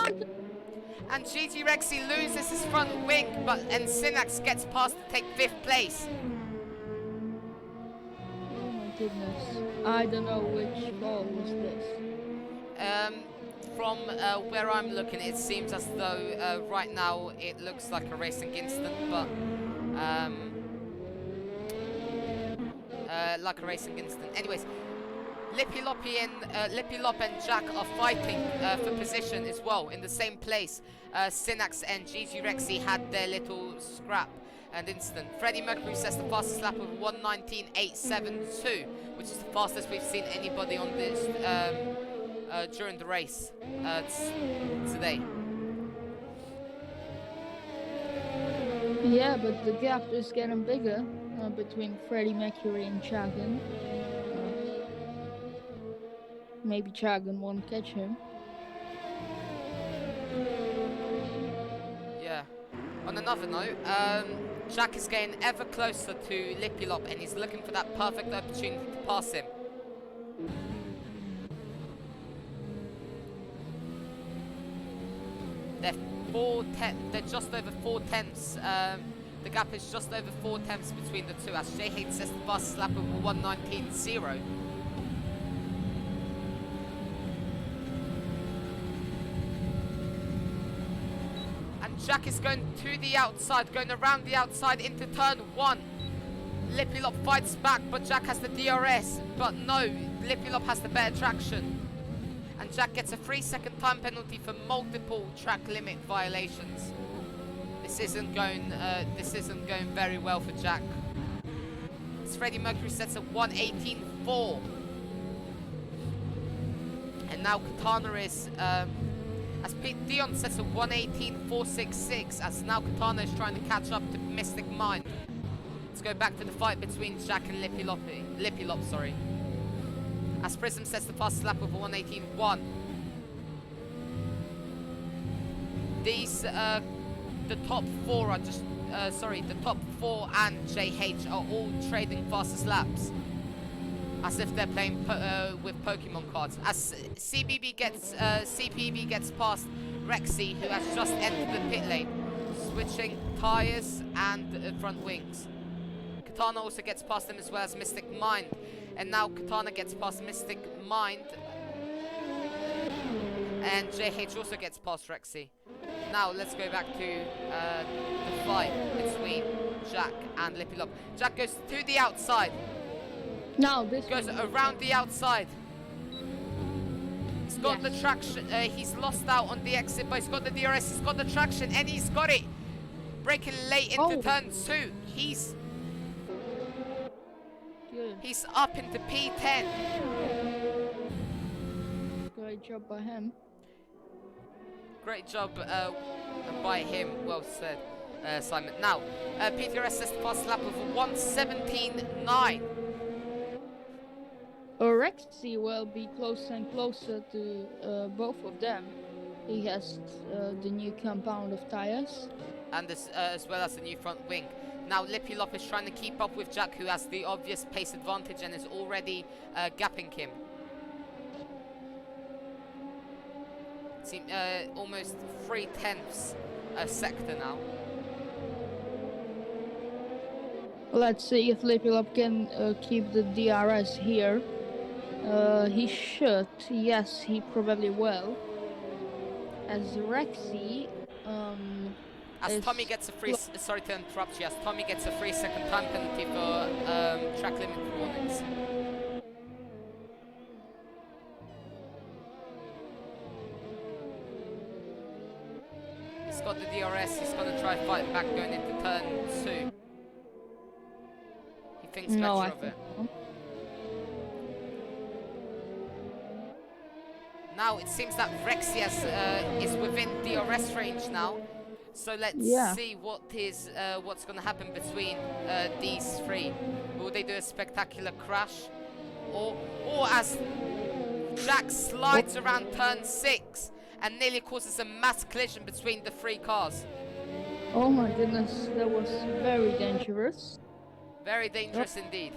Speaker 1: And Gigi Rexy loses his front wing, and Sinas gets past to take 5th place.
Speaker 2: Oh my goodness. I don't know which ball was this.
Speaker 1: From where I'm looking, it seems as though right now it looks like a racing incident, but like a racing incident. Anyways, Lippy Lop and Jack are fighting for position as well in the same place. Sinax and Gigi Rexy had their little scrap and incident. Freddie Mercury sets the fastest lap of 1:19.872, which is the fastest we've seen anybody on this during the race today.
Speaker 2: Yeah, but the gap is getting bigger between Freddie Mercury and Chagan. Maybe Chagan won't catch him.
Speaker 1: Yeah. On another note, Jack is getting ever closer to Lippy Lop, and he's looking for that perfect opportunity to pass him. They're just over 4 tenths. The gap is just over 4 tenths between the two, as JH says the fastest lap of 1:19.0. And Jack is going to the outside, going around the outside into turn 1. Lippy Lop fights back, but Jack has the DRS. But no, Lippy Lop has the better traction. And Jack gets a 3-second time penalty for multiple track limit violations. This isn't going very well for Jack. As Freddie Mercury sets a 1:18.4. And now Katana is as Pete Dion sets a 1:18.466, as now Katana is trying to catch up to Mystic Mind. Let's go back to the fight between Jack and Lippy Lop, sorry. As Prism sets the fastest lap of 1:18.1. These, the top 4 are just, the top 4 and JH are all trading fastest laps, as if they're playing with Pokemon cards. As CPB gets past Rexy, who has just entered the pit lane, switching tyres and front wings. Katana also gets past him, as well as Mystic Mind. And now Katana gets past Mystic Mind. And JH also gets past Rexy. Now let's go back to the fight between Jack and Lippy Lop. Jack goes to the outside.
Speaker 2: Now this
Speaker 1: Goes
Speaker 2: one.
Speaker 1: around the outside. He's got the
Speaker 2: Yes.
Speaker 1: traction. He's lost out on the exit, but he's got the DRS. He's got the traction, and he's got it. Braking late into turn 2.
Speaker 2: Good.
Speaker 1: He's up into P10.
Speaker 2: Great job by him.
Speaker 1: Great job by him. Well said, Simon. Now, PTRS says the fast lap of 1:17.9.
Speaker 2: Rexy will be closer and closer to both of them. He has the new compound of tires.
Speaker 1: And as well as the new front wing. Now Lippy Lop is trying to keep up with Jack, who has the obvious pace advantage and is already gapping him. Almost 3/10 a sector now.
Speaker 2: Let's see if Lippy Lop can keep the DRS here. He should. Yes, he probably will. As Rexy,
Speaker 1: as Tommy gets a free, sorry to interrupt you, as Tommy gets a 3-second time penalty for track limit warnings. He's got the DRS, he's going to try fighting back going into turn 2. He thinks better of it. Now it seems that Rexy is within DRS range now. So let's see what's going to happen between these three. Will they do a spectacular crash? Or as Jack slides around turn 6 and nearly causes a mass collision between the 3 cars.
Speaker 2: Oh my goodness, that was very dangerous.
Speaker 1: Very dangerous indeed.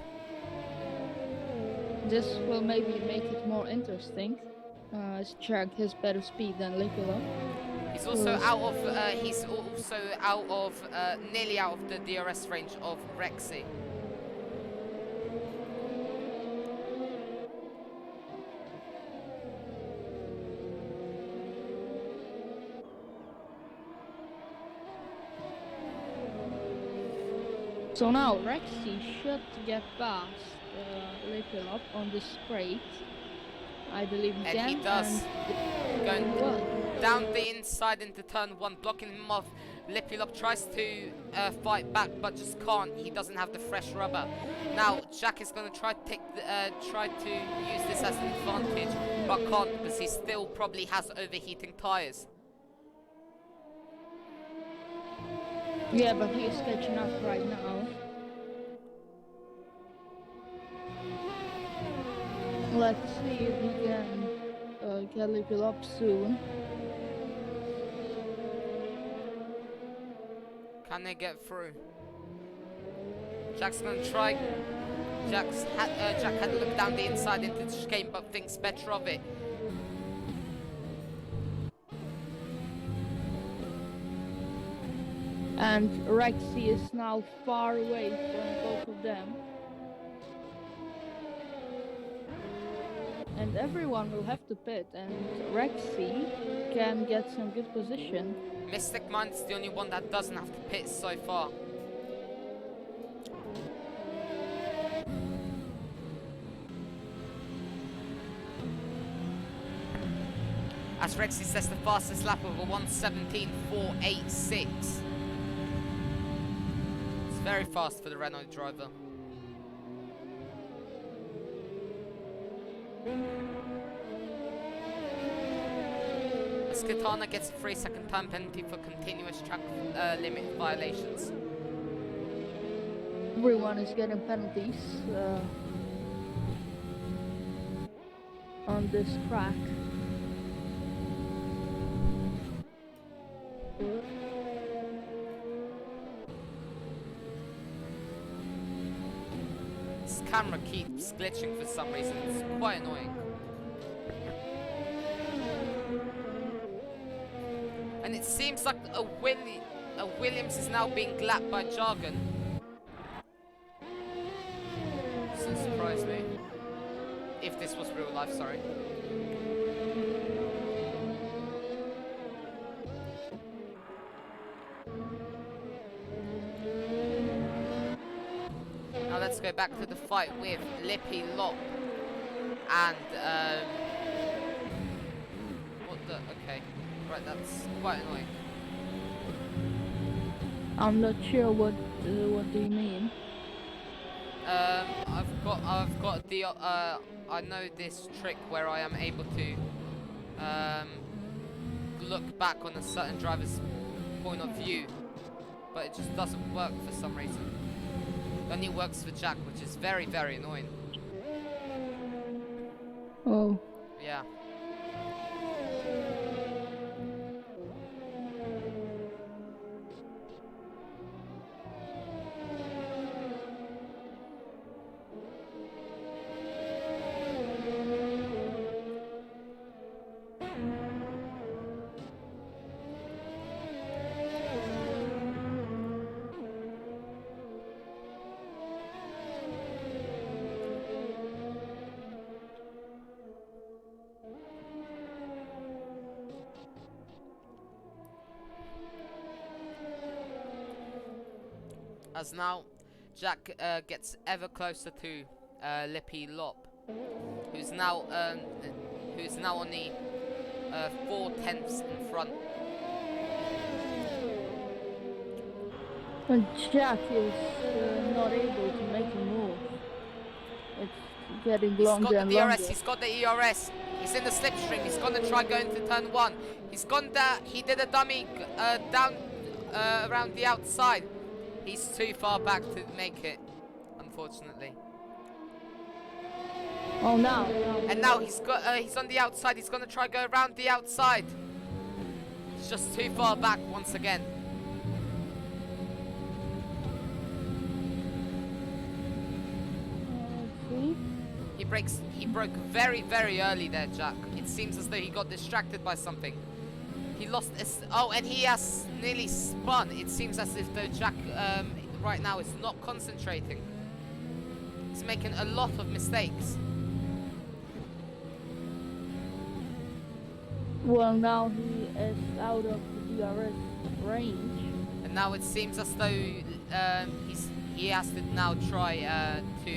Speaker 2: This will maybe make it more interesting. As Jack has better speed than Lippy Lop.
Speaker 1: He's also out of nearly out of the DRS range of Rexy.
Speaker 2: So now Rexy should get past Lippy Lop on the straight. I believe he can.
Speaker 1: And he does. Going down the inside into turn 1, blocking him off. Lippy Lop tries to fight back, but just can't. He doesn't have the fresh rubber. Now Jack is going to try to use this as an advantage, but can't because he still probably has overheating tires.
Speaker 2: Yeah, but he is catching up right now. Let's see if he can get Lippy Lop soon.
Speaker 1: Can they get through? Jack's gonna try. Jack had to look down the inside into the chicane, but thinks better of it.
Speaker 2: And Rexy is now far away from both of them. And everyone will have to pit, and Rexy can get some good position.
Speaker 1: Mystic Mind's the only one that doesn't have to pit so far. As Rexy says the fastest lap of a 1:17.486. It's very fast for the Renault driver. Katana gets a 3-second time penalty for continuous track limit violations.
Speaker 2: Everyone is getting penalties on this track.
Speaker 1: This camera keeps glitching for some reason. It's quite annoying. And it seems like a Williams is now being lapped by Jargon. Doesn't surprise me. If this was real life, sorry. let's go back to the fight with Lippy Lop and what the? Okay, right, that's quite annoying.
Speaker 2: I'm not sure what do you mean.
Speaker 1: I've got the I know this trick where I am able to look back on a certain driver's point of view, but it just doesn't work for some reason. It only works for Jack, which is very, very annoying.
Speaker 2: Oh.
Speaker 1: Yeah. As now, Jack gets ever closer to Lippy Lop, who's now only 4/10 in front.
Speaker 2: When Jack is not able to make a move, it's getting longer and longer.
Speaker 1: He's got the ERS. He's in the slipstream. He's gonna try going to turn 1. He's gone there. He did a dummy down around the outside. He's too far back to make it, unfortunately.
Speaker 2: Oh, now.
Speaker 1: And now he's on the outside. He's gonna try go around the outside. He's just too far back once again.
Speaker 2: See?
Speaker 1: He broke very, very early there, Jack. It seems as though he got distracted by something. He lost and he has nearly spun. It seems as if though Jack right now is not concentrating. He's making a lot of mistakes.
Speaker 2: Well, now he is out of the DRS range.
Speaker 1: And now it seems as though he has to now try to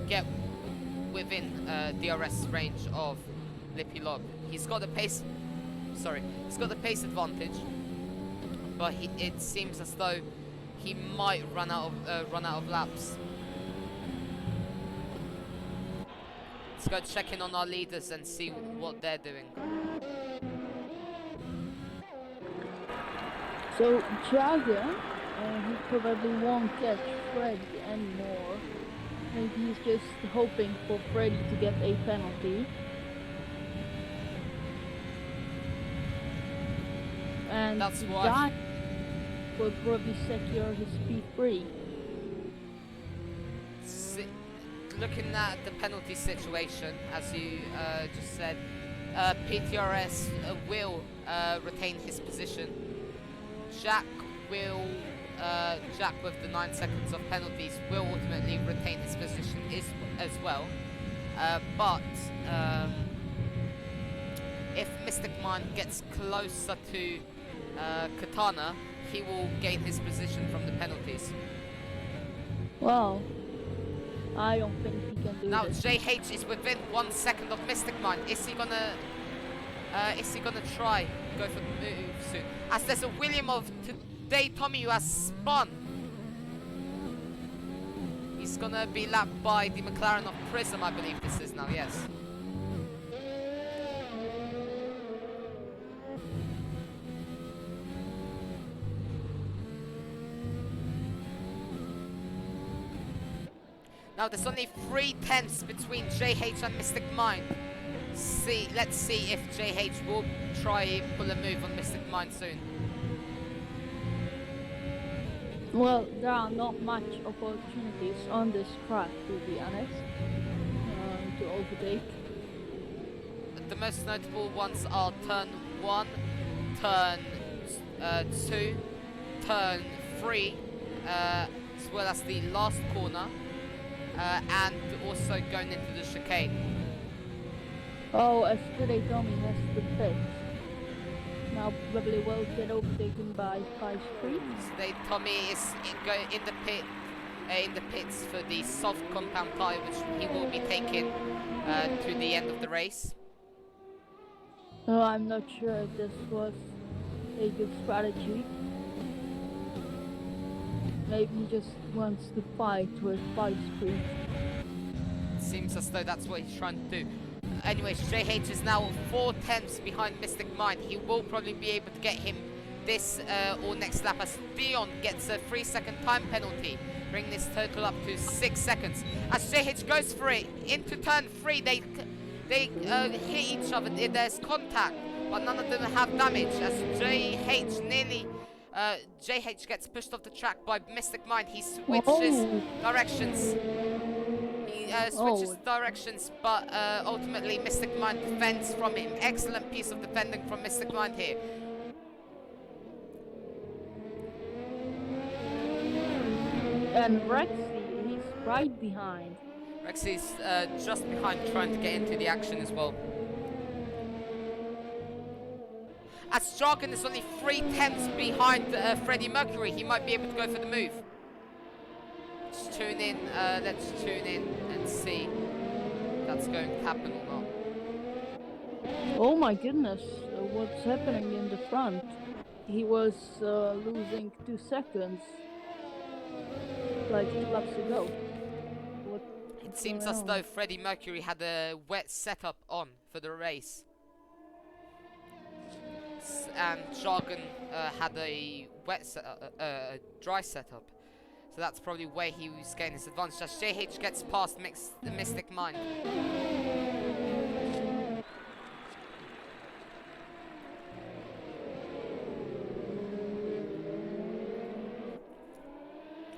Speaker 1: get within DRS range of Lippy Log. He's got the pace advantage, but it seems as though he might run out of laps. Let's go check in on our leaders and see what they're doing.
Speaker 2: So Jagger, he probably won't catch Fred anymore. Maybe he's just hoping for Freddy to get a penalty. And
Speaker 1: that's why
Speaker 2: Jack will probably secure his P3.
Speaker 1: Looking at the penalty situation, as you just said, PTRS will retain his position. Jack with the 9 seconds of penalties will ultimately retain his position as well. But if Mystic Mind gets closer to Katana, he will gain his position from the penalties.
Speaker 2: Wow. I don't think he can do
Speaker 1: now
Speaker 2: this.
Speaker 1: JH is within 1 second of Mystic Mind. Is he gonna try go for the move soon? As there's a William of today Tommy who has spun. He's gonna be lapped by the McLaren of Prism, I believe this is now, yes. Now there's only 3/10 between JH and Mystic Mind. Let's see if JH will try and pull a move on Mystic Mind soon.
Speaker 2: Well, there are not much opportunities on this track, to be honest, to overtake.
Speaker 1: The most notable ones are turn 1, turn 2, turn 3, as well as the last corner. And also going into the chicane.
Speaker 2: Oh, as today Tommy has the pit. now probably will get overtaken by Spice 3.
Speaker 1: So Tommy is in the pits for the soft compound tyre, which he will be taking to the end of the race.
Speaker 2: I'm not sure if this was a good strategy. Maybe he just wants to fight with Spice 3.
Speaker 1: Seems as though that's what he's trying to do. Anyways, JH is now 4 tenths behind Mystic Mind. He will probably be able to get him this or next lap as Dion gets a 3-second time penalty, bringing this total up to 6 seconds. As JH goes for it into turn 3, they hit each other. There's contact, but none of them have damage as JH gets pushed off the track by Mystic Mind. He switches directions. He switches directions, but ultimately Mystic Mind defends from him. Excellent piece of defending from Mystic Mind here.
Speaker 2: And Rexy, he's right behind.
Speaker 1: Rexy's just behind, trying to get into the action as well. As Jargon is only 3 tenths behind Freddie Mercury, he might be able to go for the move. Let's tune in and see if that's going to happen or not.
Speaker 2: Oh my goodness, what's happening in the front? He was losing 2 seconds like 2 laps ago.
Speaker 1: It seems as though Freddie Mercury had a wet setup on for the race. And Jargon had a dry setup. So that's probably where he was getting his advantage. As JH gets past the Mystic Mind.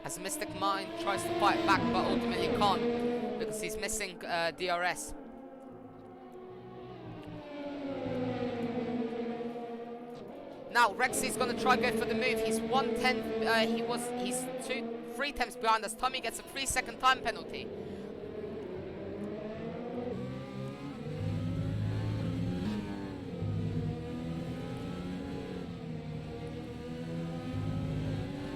Speaker 1: As Mystic Mind tries to fight back, but ultimately can't because he's missing DRS. Now Rexy's gonna try go for the move. He's 1/10. He's 3 tenths behind as Tommy gets a 3-second time penalty.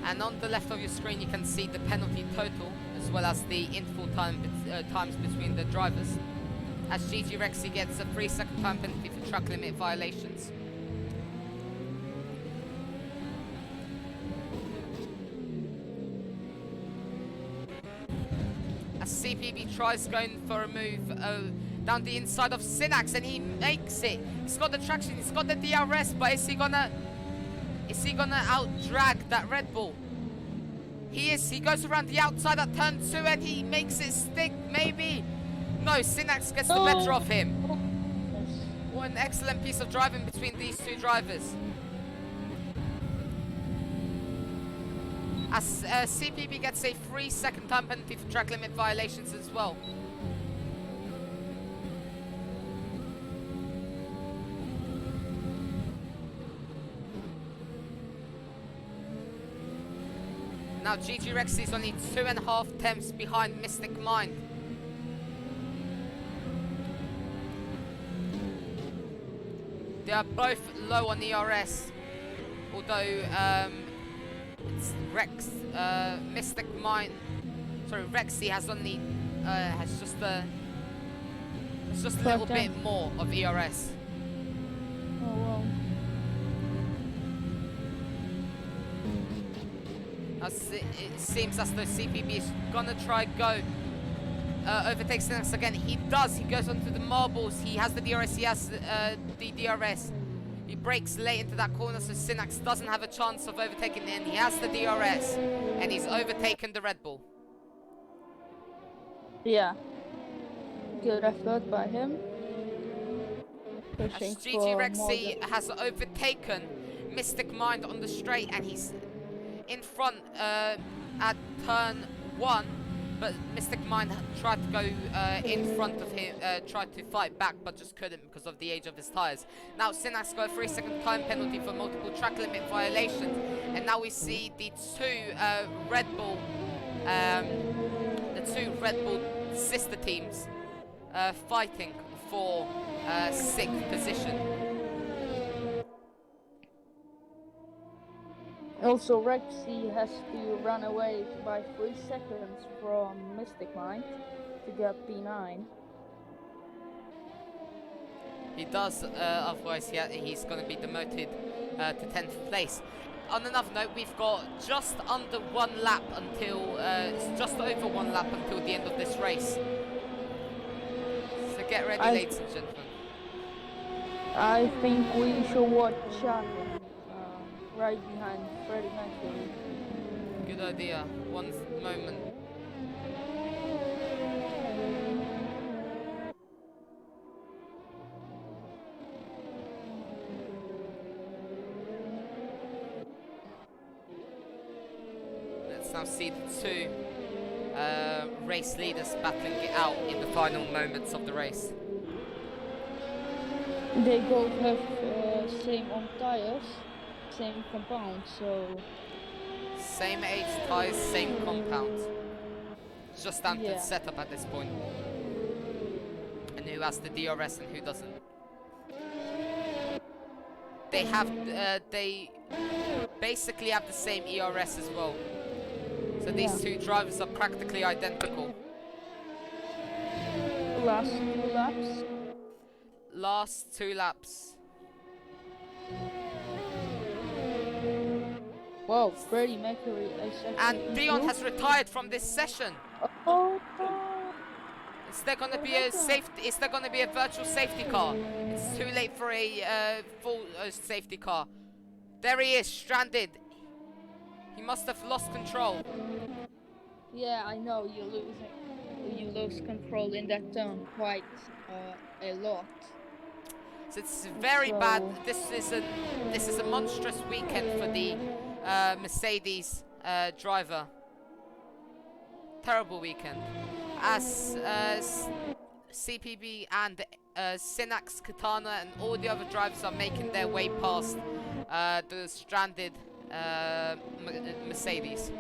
Speaker 1: And on the left of your screen, you can see the penalty total as well as the interval times between the drivers. As GG Rexy gets a 3-second time penalty for track limit violations. As CPB tries going for a move down the inside of Synax, and he makes it. He's got the traction, he's got the DRS, but is he gonna out-drag that Red Bull? He is. He goes around the outside at turn 2 and he makes it stick, maybe. No, Synax gets the better of him. What an excellent piece of driving between these two drivers. As CPB gets a 3-second time penalty for track limit violations as well. Now GG Rexy is only 2.5 tenths behind Mystic Mind. They are both low on ERS, although it's Mystic Mind. Sorry, Rexy has only has just a little bit more of ERS.
Speaker 2: Oh wow.
Speaker 1: It seems as though CPB is gonna try go overtake Synax again. He does. He goes onto the marbles. He has the DRS. He has the DRS. He brakes late into that corner, so Synax doesn't have a chance of overtaking him. He has the DRS, and he's overtaken the Red Bull.
Speaker 2: Yeah. Good effort by him. Pushing
Speaker 1: GG Rexy has overtaken Mystic Mind on the straight, and he's in front at turn 1, but Mystic Mind tried to go in front of him, tried to fight back, but just couldn't because of the age of his tyres. Now Synax got a 3-second time penalty for multiple track limit violations, and now we see the two Red Bull sister teams fighting for 6th position.
Speaker 2: Also, Rexy has to run away by 3 seconds from Mystic Mind to get P9.
Speaker 1: He does, otherwise he's going to be demoted to 10th place. On another note, we've got just under 1 lap until, it's just over 1 lap until the end of this race. So get ready, ladies and gentlemen.
Speaker 2: I think we should watch Chagan right behind Freddie Mercury.
Speaker 1: Good idea. One moment. Let's now see the two race leaders battling it out in the final moments of the race.
Speaker 2: They both have same on tires, same compound, so...
Speaker 1: Same age tyres, same compound. It's just down to the setup at this point. And who has the DRS and who doesn't. They basically have the same ERS as well. So these two drivers are practically identical.
Speaker 2: Last 2 laps.
Speaker 1: Last 2 laps.
Speaker 2: Whoa, Freddie Mercury is actually
Speaker 1: And Dion has retired from this session.
Speaker 2: Oh.
Speaker 1: Is there gonna be a Is there gonna be a virtual safety car? It's too late for a full safety car. There he is, stranded. He must have lost control.
Speaker 2: Yeah, I know you lose control in that turn quite a lot.
Speaker 1: So it's very bad. This is a monstrous weekend for the Mercedes driver. Terrible weekend. As CPB and Synax, Katana and all the other drivers are making their way past the stranded Mercedes.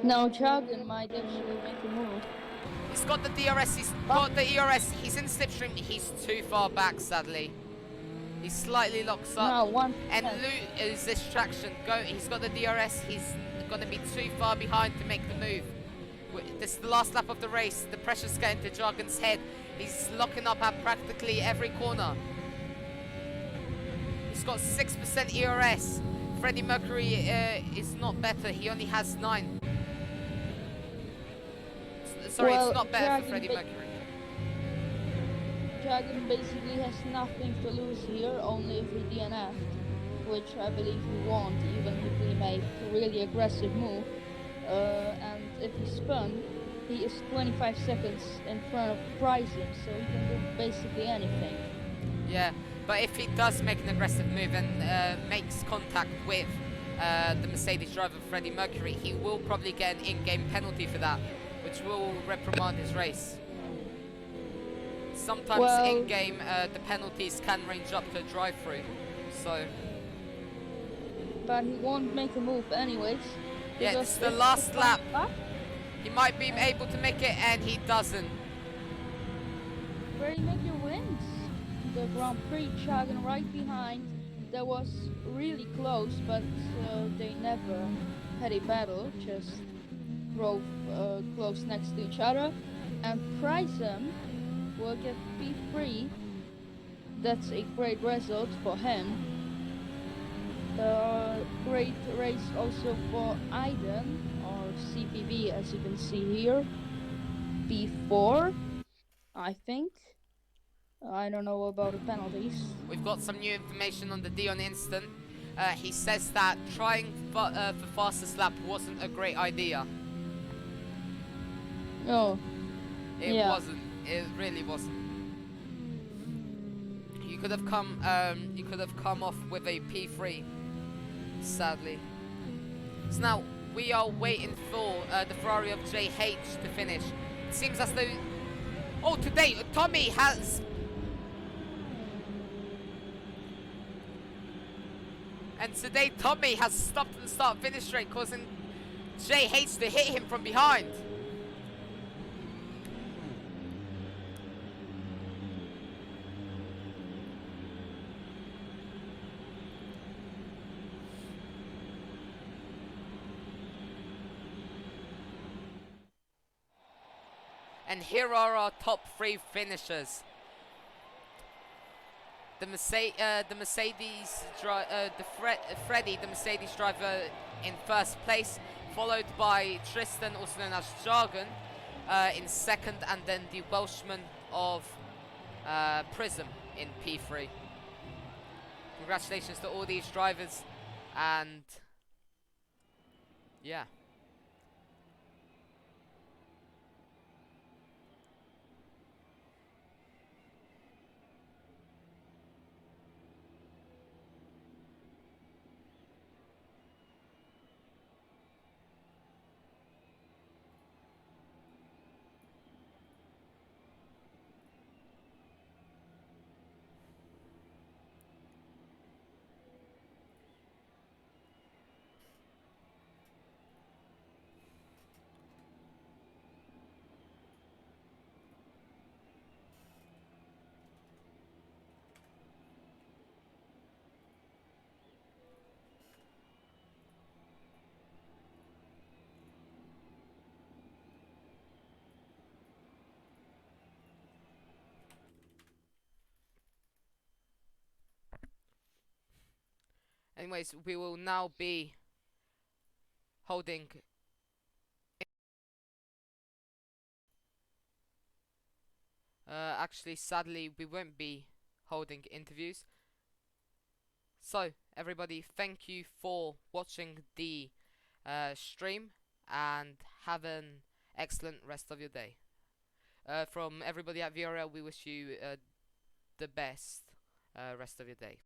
Speaker 2: Now Chagan might actually make a move.
Speaker 1: He's got the DRS, he's got the ERS, he's in slipstream, he's too far back sadly. He slightly locks up. And Lou is this traction. He's got the DRS, he's gonna be too far behind to make the move. This is the last lap of the race. The pressure's getting to Jargon's head. He's locking up at practically every corner. He's got 6% ERS. Freddie Mercury is not better. He only has 9. Sorry, it's not better for Freddie Mercury.
Speaker 2: Jargon basically has nothing to lose here, only if he DNF'd, which I believe he won't, even if he made a really aggressive move. And if he spun, he is 25 seconds in front of Pricing, so he can do basically anything.
Speaker 1: Yeah, but if he does make an aggressive move and makes contact with the Mercedes driver Freddie Mercury, he will probably get an in-game penalty for that, which will reprimand his race. Sometimes in-game the penalties can range up to a drive-through, so...
Speaker 2: But he won't make a move anyways.
Speaker 1: Yeah, this is the last lap. He might be able to make it, and he doesn't.
Speaker 2: Freddie Mercury wins the Grand Prix. Chagan right behind. That was really close, but they never had a battle. Just drove close next to each other. And Pricem will get P3. That's a great result for him. Great race also for Aiden, or CPV as you can see here. P4, I think. I don't know about the penalties.
Speaker 1: We've got some new information on the Dion incident. He says that trying for fastest lap wasn't a great idea.
Speaker 2: Oh.
Speaker 1: It wasn't. It really wasn't. You could have come off with a P3. Sadly. So now we are waiting for the Ferrari of JH to finish. It seems as though today Tommy has stopped the start finish straight, causing JH to hit him from behind. And here are our top three finishers. The Freddie, the Mercedes driver, in first place, followed by Tristan, also known as Jargon, in second, and then the Welshman of Prism in P3. Congratulations to all these drivers, and yeah. Anyways, we will now be holding. Actually, sadly, we won't be holding interviews. So, everybody, thank you for watching the stream, and have an excellent rest of your day. From everybody at VRL, we wish you the best rest of your day.